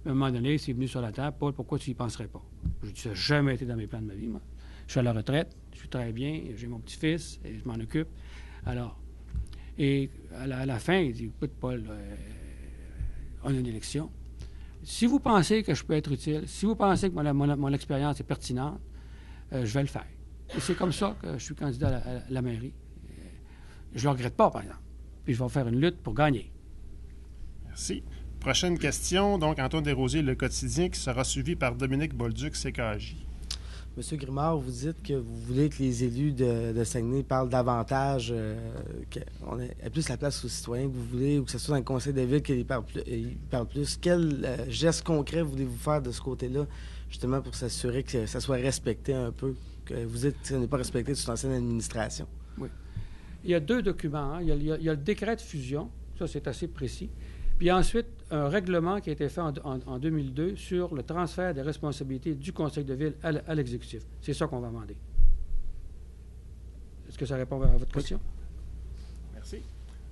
À un moment donné, c'est venu sur la table. Paul, pourquoi tu n'y penserais pas? Je dis, ça n'a jamais été dans mes plans de ma vie, moi. Je suis à la retraite, je suis très bien, j'ai mon petit-fils, et je m'en occupe. Alors, et à la fin, il dit, écoute, Paul, on a une élection. Si vous pensez que je peux être utile, si vous pensez que mon expérience est pertinente, je vais le faire. Et c'est comme ça que je suis candidat à la mairie. Je ne le regrette pas, par exemple. Puis je vais faire une lutte pour gagner. Merci. Prochaine question. Donc, Antoine Desrosiers, Le Quotidien, qui sera suivi par Dominique Bolduc, CKJ. Monsieur Grimard, vous dites que vous voulez que les élus de Saguenay parlent davantage, qu'on ait plus la place aux citoyens que vous voulez, ou que ce soit dans le conseil de ville qu'ils parlent plus. Quel geste concret voulez-vous faire de ce côté-là, justement pour s'assurer que ça soit respecté un peu, que vous dites que ça n'est pas respecté sous l'ancienne administration? Oui. Il y a 2 documents. Hein. Il y a le décret de fusion, ça c'est assez précis. Puis ensuite, un règlement qui a été fait en 2002 sur le transfert des responsabilités du conseil de ville à l'exécutif. C'est ça qu'on va demander. Est-ce que ça répond à votre question? Merci.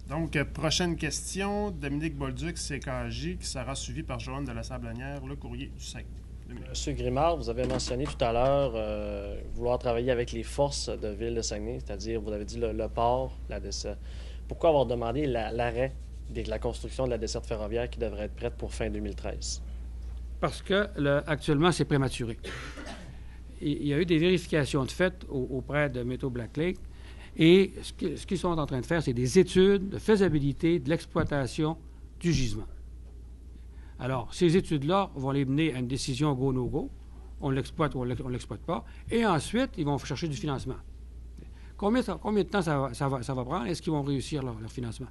Donc, prochaine question, Dominique Bolduc, CKJ, qui sera suivi par Joanne de la Sablonnière, Le Courrier du Saguenay. Monsieur Grimard, vous avez mentionné tout à l'heure vouloir travailler avec les forces de ville de Saguenay, c'est-à-dire, vous avez dit le port, la desserte. Pourquoi avoir demandé l'arrêt de la construction de la desserte ferroviaire qui devrait être prête pour fin 2013? Parce que, actuellement, c'est prématuré. Il y a eu des vérifications de fait auprès de Métaux Black Lake, et ce qu'ils sont en train de faire, c'est des études de faisabilité de l'exploitation du gisement. Alors, ces études-là vont les mener à une décision go, no go. On l'exploite ou on ne l'exploite pas. Et ensuite, ils vont chercher du financement. Combien de temps ça va prendre? Est-ce qu'ils vont réussir leur financement?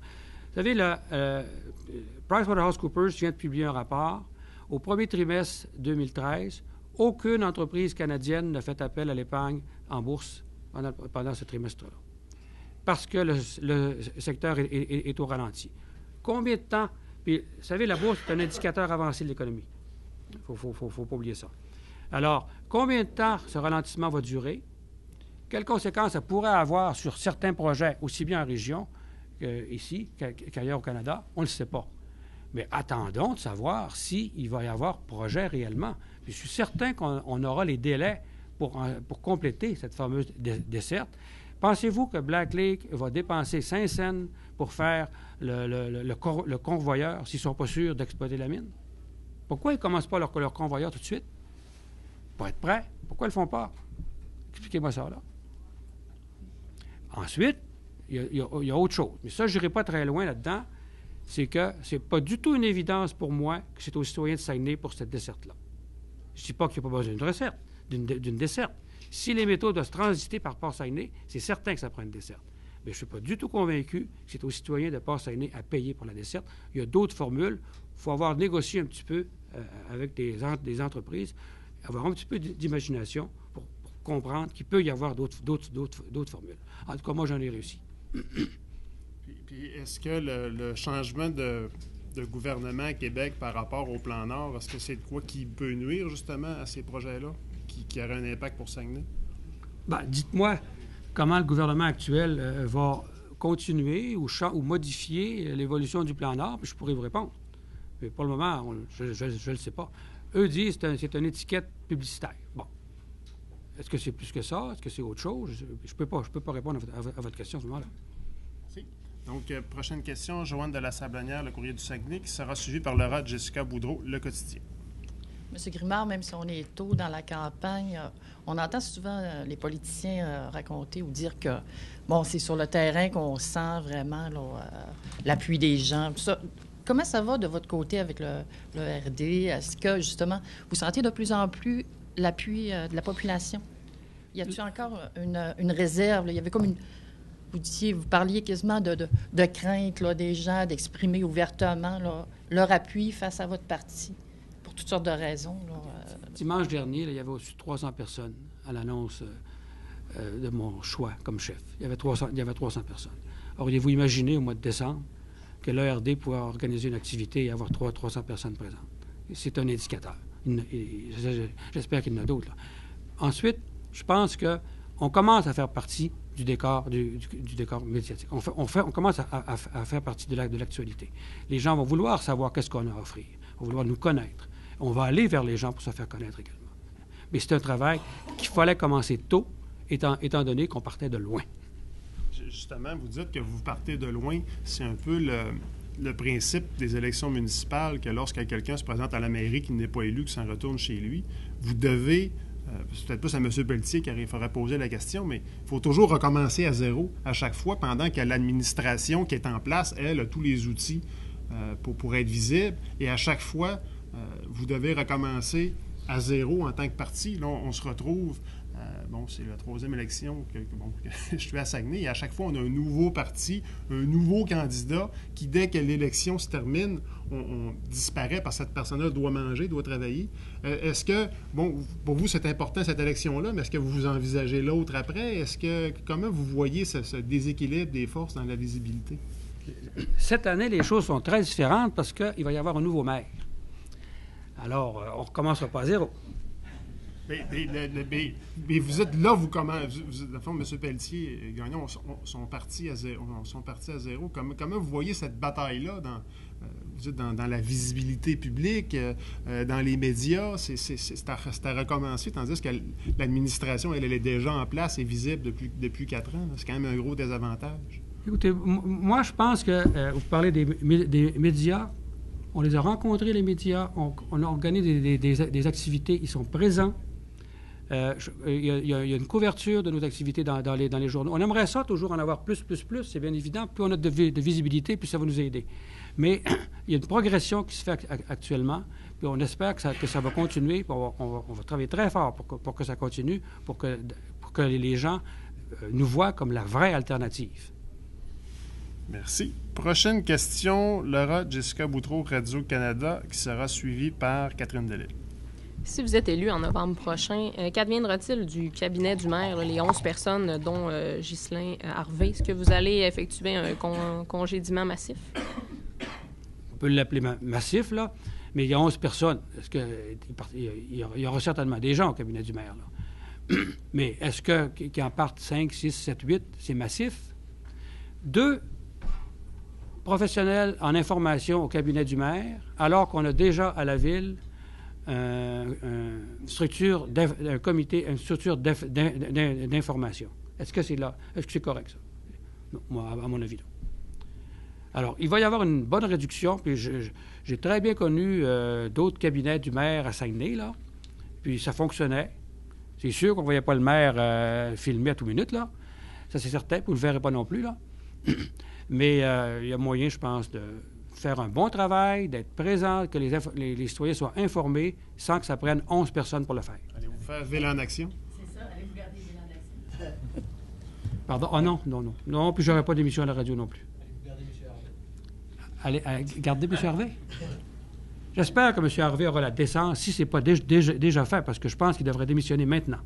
Vous savez, PricewaterhouseCoopers vient de publier un rapport. Au premier trimestre 2013, aucune entreprise canadienne n'a fait appel à l'épargne en bourse pendant ce trimestre-là. Parce que le secteur est au ralenti. Combien de temps? Puis, vous savez, la bourse est un indicateur avancé de l'économie. Il ne faut pas oublier ça. Alors, combien de temps ce ralentissement va durer? Quelles conséquences ça pourrait avoir sur certains projets, aussi bien en région ici qu'ailleurs au Canada? On ne le sait pas. Mais attendons de savoir s'il va y avoir projet réellement. Puis je suis certain qu'on aura les délais pour compléter cette fameuse desserte. Pensez-vous que Black Lake va dépenser 5 cents pour faire le convoyeur s'ils ne sont pas sûrs d'exploiter la mine? Pourquoi ils ne commencent pas leur convoyeur tout de suite? Pour être prêts. Pourquoi ils ne le font pas? Expliquez-moi ça, là. Ensuite, il y a autre chose. Mais ça, je n'irai pas très loin là-dedans. C'est que ce n'est pas du tout une évidence pour moi que c'est aux citoyens de Saguenay pour cette desserte-là. Je ne dis pas qu'il n'y a pas besoin d'une desserte. Si les métaux doivent transiter par Port-Saguenay, c'est certain que ça prend une desserte. Mais je ne suis pas du tout convaincu que c'est aux citoyens de Port-Saguenay à payer pour la desserte. Il y a d'autres formules. Il faut avoir négocié un petit peu avec des entreprises, avoir un petit peu d'imagination pour comprendre qu'il peut y avoir d'autres formules. En tout cas, moi, j'en ai réussi. Puis est-ce que le changement de gouvernement à Québec par rapport au plan Nord, est-ce que c'est de quoi qui peut nuire justement à ces projets-là? qui aurait un impact pour Saguenay? Ben, dites-moi comment le gouvernement actuel va continuer ou modifier l'évolution du plan Nord, puis je pourrais vous répondre. Mais pour le moment, je ne le sais pas. Eux disent que c'est une étiquette publicitaire. Bon. Est-ce que c'est plus que ça? Est-ce que c'est autre chose? Je peux pas répondre à votre question à ce moment-là. Merci. Donc, prochaine question, Joanne de la Sablonnière, Le Courrier du Saguenay, qui sera suivie par Laura Jessica Boudreau, Le Quotidien. M. Grimard, même si on est tôt dans la campagne, on entend souvent les politiciens raconter ou dire que, bon, c'est sur le terrain qu'on sent vraiment l'appui des gens. Tout ça. Comment ça va de votre côté avec le RD? Est-ce que, justement, vous sentez de plus en plus l'appui de la population? Y a-t-il encore une réserve? Là? Il y avait comme une... Vous parliez quasiment de crainte là, des gens d'exprimer ouvertement là, leur appui face à votre parti, pour toutes sortes de raisons. Là. Dimanche dernier, là, il y avait au-dessus de 300 personnes à l'annonce de mon choix comme chef. Il y avait 300 personnes. Auriez-vous imaginé au mois de décembre que l'ERD pouvait organiser une activité et avoir 300 personnes présentes? C'est un indicateur. J'espère qu'il y en a d'autres. Là. Ensuite, je pense qu'on commence à faire partie du décor médiatique. On commence à faire partie de l'actualité. Les gens vont vouloir savoir qu'est-ce qu'on a à offrir. Ils vont vouloir nous connaître. On va aller vers les gens pour se faire connaître également. Mais c'est un travail qu'il fallait commencer tôt, étant donné qu'on partait de loin. Justement, vous dites que vous partez de loin. C'est un peu le principe des élections municipales, que lorsque quelqu'un se présente à la mairie qui n'est pas élu, qui s'en retourne chez lui, vous devez, c'est peut-être plus à M. Pelletier qu'il faudrait poser la question, mais il faut toujours recommencer à zéro à chaque fois, pendant que l'administration qui est en place, elle, a tous les outils pour être visible. Et à chaque fois, vous devez recommencer à zéro en tant que parti. Là, on se retrouve... c'est la troisième élection que je suis à Saguenay. Et à chaque fois, on a un nouveau parti, un nouveau candidat qui, dès que l'élection se termine, on disparaît parce que cette personne-là doit manger, doit travailler. Est-ce que, pour vous, c'est important cette élection-là, mais est-ce que vous envisagez l'autre après? Comment vous voyez ce déséquilibre des forces dans la visibilité? Cette année, les choses sont très différentes parce qu'il va y avoir un nouveau maire. Alors, on ne recommencera pas à zéro. Mais vous êtes là, dans le fond, M. Pelletier et Gagnon sont partis à zéro. Comment vous voyez cette bataille-là dans la visibilité publique, dans les médias? C'est à recommencer, tandis que l'administration, elle est déjà en place et visible depuis 4 ans. C'est quand même un gros désavantage. Écoutez, moi, je pense que vous parlez des médias. On les a rencontrés, les médias. On a organisé des activités. Ils sont présents. Il y a une couverture de nos activités dans les journaux. On aimerait ça, toujours en avoir plus, c'est bien évident. Plus on a de visibilité, plus ça va nous aider. Mais il y a une progression qui se fait actuellement, puis on espère que ça va continuer. On va travailler très fort pour que ça continue, pour que les gens nous voient comme la vraie alternative. Merci. Prochaine question, Laura Jessica Boudreau, Radio-Canada, qui sera suivie par Catherine Delisle. Si vous êtes élu en novembre prochain, qu'adviendra-t-il du cabinet du maire, les 11 personnes, dont Ghislain Harvey? Est-ce que vous allez effectuer un congédiement massif? On peut l'appeler massif, là, mais il y a 11 personnes. Est-ce il y aura certainement des gens au cabinet du maire, là. Mais est-ce qu'il en partent 5, 6, 7, 8? C'est massif. 2 professionnels en information au cabinet du maire, alors qu'on a déjà à la ville une structure d'information. Est-ce que c'est là? Est-ce que c'est correct, ça? Non, moi, à mon avis, non. Alors, il va y avoir une bonne réduction, puis j'ai très bien connu d'autres cabinets du maire à Saguenay, là, puis ça fonctionnait. C'est sûr qu'on ne voyait pas le maire filmer à tout minute, là. Ça, c'est certain, puis vous ne le verrez pas non plus, là. Mais il y a moyen, je pense, de faire un bon travail, d'être présent, que les citoyens soient informés sans que ça prenne 11 personnes pour le faire. Allez-vous faire Ville en action? C'est ça, allez-vous garder Ville en action? Pardon? Ah non. Non, puis je n'aurai pas d'émission à la radio non plus. Allez, garder M. Harvey? J'espère que M. Harvey aura la décence, si ce n'est pas déjà fait, parce que je pense qu'il devrait démissionner maintenant.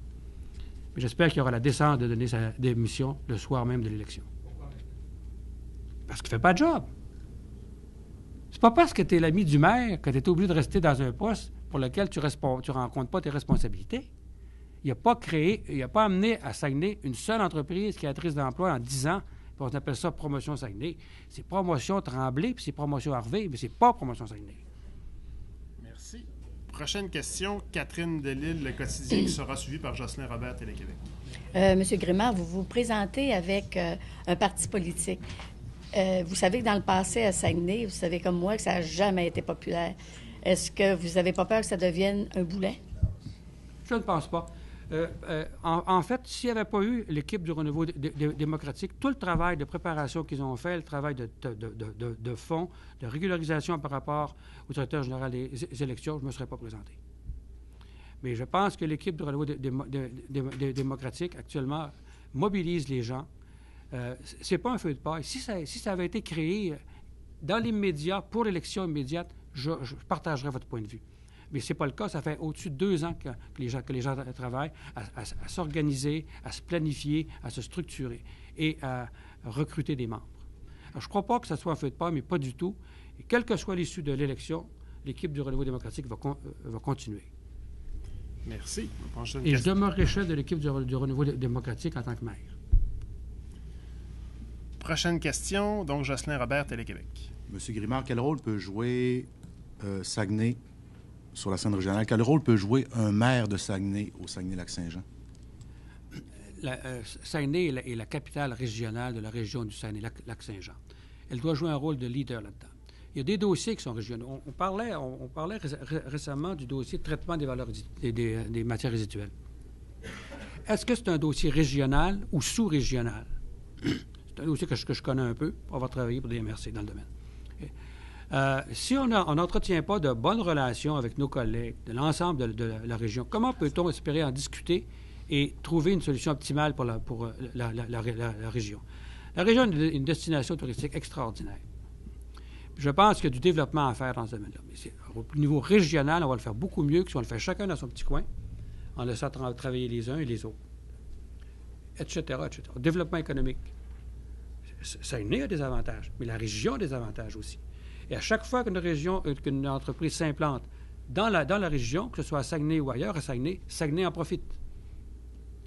Mais j'espère qu'il aura la décence de donner sa démission le soir même de l'élection. Parce qu'il ne fait pas de job. C'est pas parce que tu es l'ami du maire que tu es obligé de rester dans un poste pour lequel tu ne rencontres pas tes responsabilités. Il n'a pas amené à Saguenay une seule entreprise créatrice d'emplois en 10 ans. Puis on appelle ça Promotion Saguenay. C'est Promotion Tremblay, puis c'est Promotion Harvey, mais c'est pas Promotion Saguenay. Merci. Prochaine question, Catherine Delisle, Le Quotidien, qui sera suivie par Jocelyn Robert, Télé-Québec. Monsieur Grimard, vous vous présentez avec un parti politique. Vous savez que dans le passé, à Saguenay, vous savez comme moi que ça n'a jamais été populaire. Est-ce que vous n'avez pas peur que ça devienne un boulet? Je ne pense pas. En fait, s'il n'y avait pas eu l'équipe du Renouveau démocratique, tout le travail de préparation qu'ils ont fait, le travail de fond, de régularisation par rapport au directeur général des élections, je ne me serais pas présenté. Mais je pense que l'équipe du Renouveau démocratique, actuellement, mobilise les gens. Ce n'est pas un feu de paille. Si ça avait été créé dans l'immédiat, pour l'élection immédiate, je partagerais votre point de vue. Mais ce n'est pas le cas. Ça fait au-dessus de 2 ans que les gens travaillent à s'organiser, à se planifier, à se structurer et à recruter des membres. Alors, je ne crois pas que ce soit un feu de paille, mais pas du tout. Et quelle que soit l'issue de l'élection, l'équipe du Renouveau démocratique va continuer. Merci. Et je demeurerai chef de l'équipe du Renouveau démocratique en tant que maire. Prochaine question, donc Jocelyn Robert, Télé-Québec. Monsieur Grimard, quel rôle peut jouer Saguenay sur la scène régionale? Quel rôle peut jouer un maire de Saguenay au Saguenay-Lac-Saint-Jean? Saguenay est la capitale régionale de la région du Saguenay-Lac-Saint-Jean. Elle doit jouer un rôle de leader là-dedans. Il y a des dossiers qui sont régionaux. On parlait récemment du dossier de traitement des valeurs des matières résiduelles. Est-ce que c'est un dossier régional ou sous-régional? C'est un dossier que je connais un peu. On va travailler pour des MRC dans le domaine. Si on n'entretient pas de bonnes relations avec nos collègues de l'ensemble de la région, comment peut-on espérer en discuter et trouver une solution optimale pour la région? La région est une destination touristique extraordinaire. Je pense qu'il y a du développement à faire dans ce domaine-là. Mais au niveau régional, on va le faire beaucoup mieux que si on le fait chacun dans son petit coin, en laissant travailler les uns et les autres, etc., etc. Développement économique. Saguenay a des avantages, mais la région a des avantages aussi. Et à chaque fois qu'une entreprise s'implante dans la région, que ce soit à Saguenay ou ailleurs, à Saguenay en profite.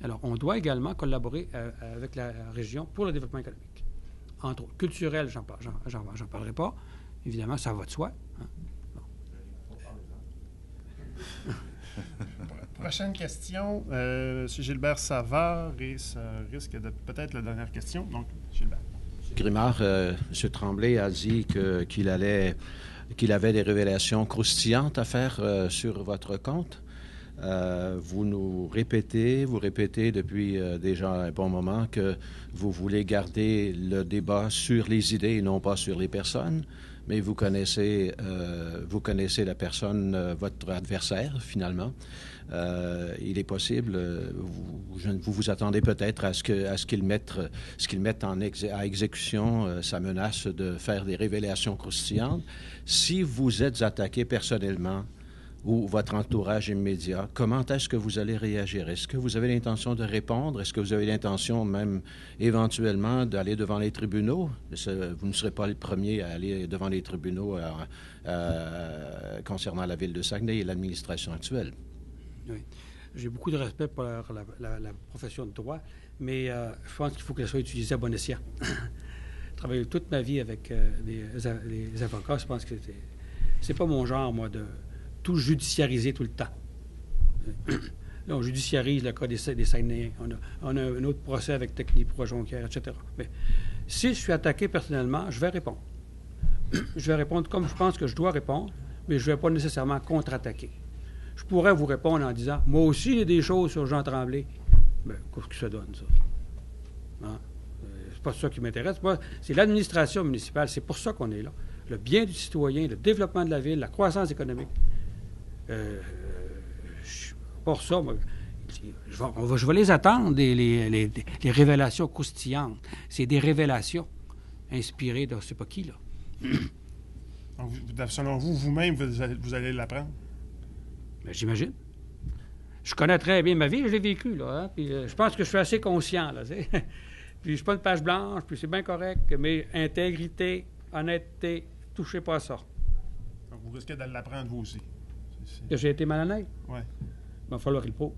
Alors, on doit également collaborer avec la région pour le développement économique. Entre autres, culturel, j'en parlerai pas. Évidemment, ça va de soi. Hein? Bon. Prochaine question, M. Gilbert Savard, et ça risque d'être peut-être la dernière question. Donc, Gilbert. Grimard, M. Tremblay a dit qu'il avait des révélations croustillantes à faire sur votre compte. Vous nous répétez depuis déjà un bon moment que vous voulez garder le débat sur les idées et non pas sur les personnes, mais vous connaissez la personne, votre adversaire, finalement. Il est possible, vous vous attendez peut-être à ce qu'il mette à exécution sa menace de faire des révélations croustillantes. Si vous êtes attaqué personnellement ou votre entourage immédiat, comment est-ce que vous allez réagir? Est-ce que vous avez l'intention de répondre? Est-ce que vous avez l'intention même éventuellement d'aller devant les tribunaux? Vous ne serez pas le premier à aller devant les tribunaux concernant la ville de Saguenay et l'administration actuelle. Oui. J'ai beaucoup de respect pour la profession de droit, mais je pense qu'il faut qu'elle soit utilisée à bon escient. J'ai travaillé toute ma vie avec des avocats. Je pense que c'est pas mon genre, moi, de tout judiciariser tout le temps. Là, on judiciarise le cas des Saguenayens. On a un autre procès avec Technipro, Jonquière, etc. Mais si je suis attaqué personnellement, je vais répondre. Je vais répondre comme je pense que je dois répondre, mais je ne vais pas nécessairement contre-attaquer. Je pourrais vous répondre en disant « Moi aussi, il y a des choses sur Jean Tremblay. » Bien, qu'est-ce que ça donne, ça? Hein? C'est pas ça qui m'intéresse. Moi, c'est l'administration municipale. C'est pour ça qu'on est là. Le bien du citoyen, le développement de la ville, la croissance économique. Pour ça, moi, je vais les attendre, les révélations croustillantes. C'est des révélations inspirées de je ne sais pas qui, là. Donc, selon vous-même, vous allez l'apprendre? Bien, j'imagine. Je connais très bien ma vie, je l'ai vécue, là. Hein? Puis je pense que je suis assez conscient, là. Puis je ne suis pas une page blanche, puis c'est bien correct. Mais intégrité, honnêteté, touchez pas à ça. Donc, vous risquez de l'apprendre, vous aussi. Que j'ai été malhonnête? Oui. Il va falloir qu'il prouve.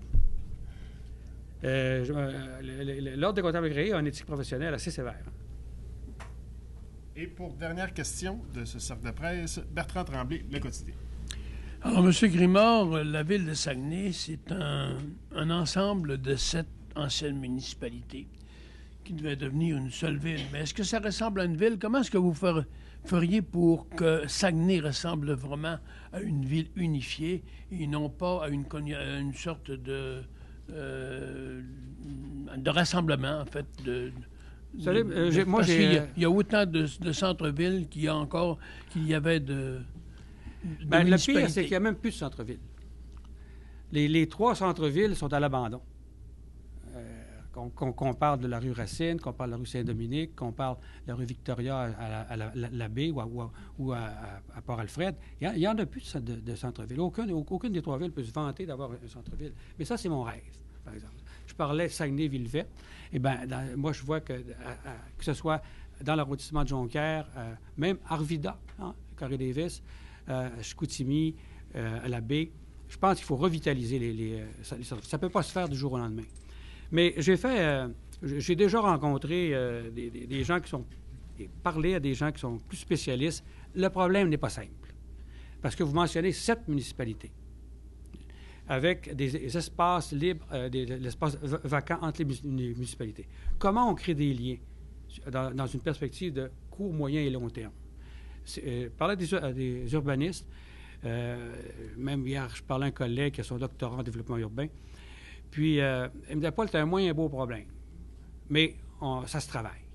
L'Ordre des comptables agréés a une éthique professionnelle assez sévère. Et pour dernière question de ce cercle de presse, Bertrand Tremblay, Le Quotidien. Alors, M. Grimard, la ville de Saguenay, c'est un ensemble de 7 anciennes municipalités qui devait devenir une seule ville. Mais est-ce que ça ressemble à une ville? Comment est-ce que vous feriez pour que Saguenay ressemble vraiment à une ville unifiée et non pas à une sorte de rassemblement, en fait, Vous savez, parce qu'il y a autant de centres-villes qu'il y avait de le pire, c'est qu'il n'y a même plus de centre-ville. Les 3 centres-villes sont à l'abandon. Qu'on parle de la rue Racine, qu'on parle de la rue Saint-Dominique, qu'on parle de la rue Victoria à la baie ou à Port-Alfred, il n'y en a plus de centre-ville. Aucune des 3 villes peut se vanter d'avoir un centre-ville. Mais ça, c'est mon rêve, par exemple. Je parlais de Saguenay-Ville-Verte. Eh bien, moi, je vois que ce soit dans l'arrondissement de Jonquière, même Arvida, Corée-Davis, Chicoutimi, à la baie, je pense qu'il faut revitaliser les centres. Ça ne peut pas se faire du jour au lendemain. Mais j'ai déjà rencontré des gens qui sont... parlé à des gens qui sont plus spécialistes. Le problème n'est pas simple. Parce que vous mentionnez 7 municipalités avec des espaces libres, des espaces vacants entre les municipalités. Comment on crée des liens dans une perspective de court, moyen et long terme? Parlais des urbanistes. Même hier, je parlais à un collègue qui a son doctorat en développement urbain. Puis, il me disait, Paul, c'est un moins beau problème. Mais ça se travaille.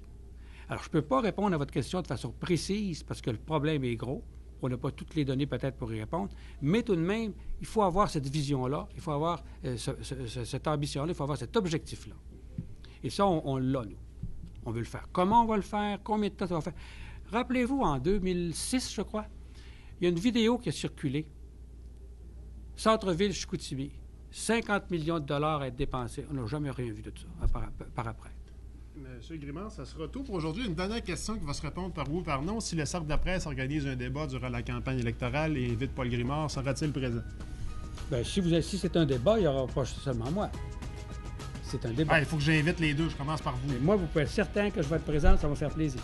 Alors, je ne peux pas répondre à votre question de façon précise parce que le problème est gros. On n'a pas toutes les données peut-être pour y répondre. Mais tout de même, il faut avoir cette vision-là, il faut avoir cette ambition-là, il faut avoir cet objectif-là. Et ça, on l'a, nous. On veut le faire. Comment on va le faire? Combien de temps ça va faire? Rappelez-vous, en 2006, je crois, il y a une vidéo qui a circulé. Centre-ville Chicoutimi. 50 millions de dollars à être dépensés. On n'a jamais rien vu de ça par après. Monsieur Grimard, ça sera tout pour aujourd'hui. Une dernière question qui va se répondre par oui ou par non. Si le Cercle de presse organise un débat durant la campagne électorale et invite Paul Grimard, sera-t-il présent? Bien, si c'est un débat, il n'y aura pas seulement moi. C'est un débat. Il faut que j'invite les deux. Je commence par vous. Mais moi, vous pouvez être certain que je vais être présent. Ça va me faire plaisir.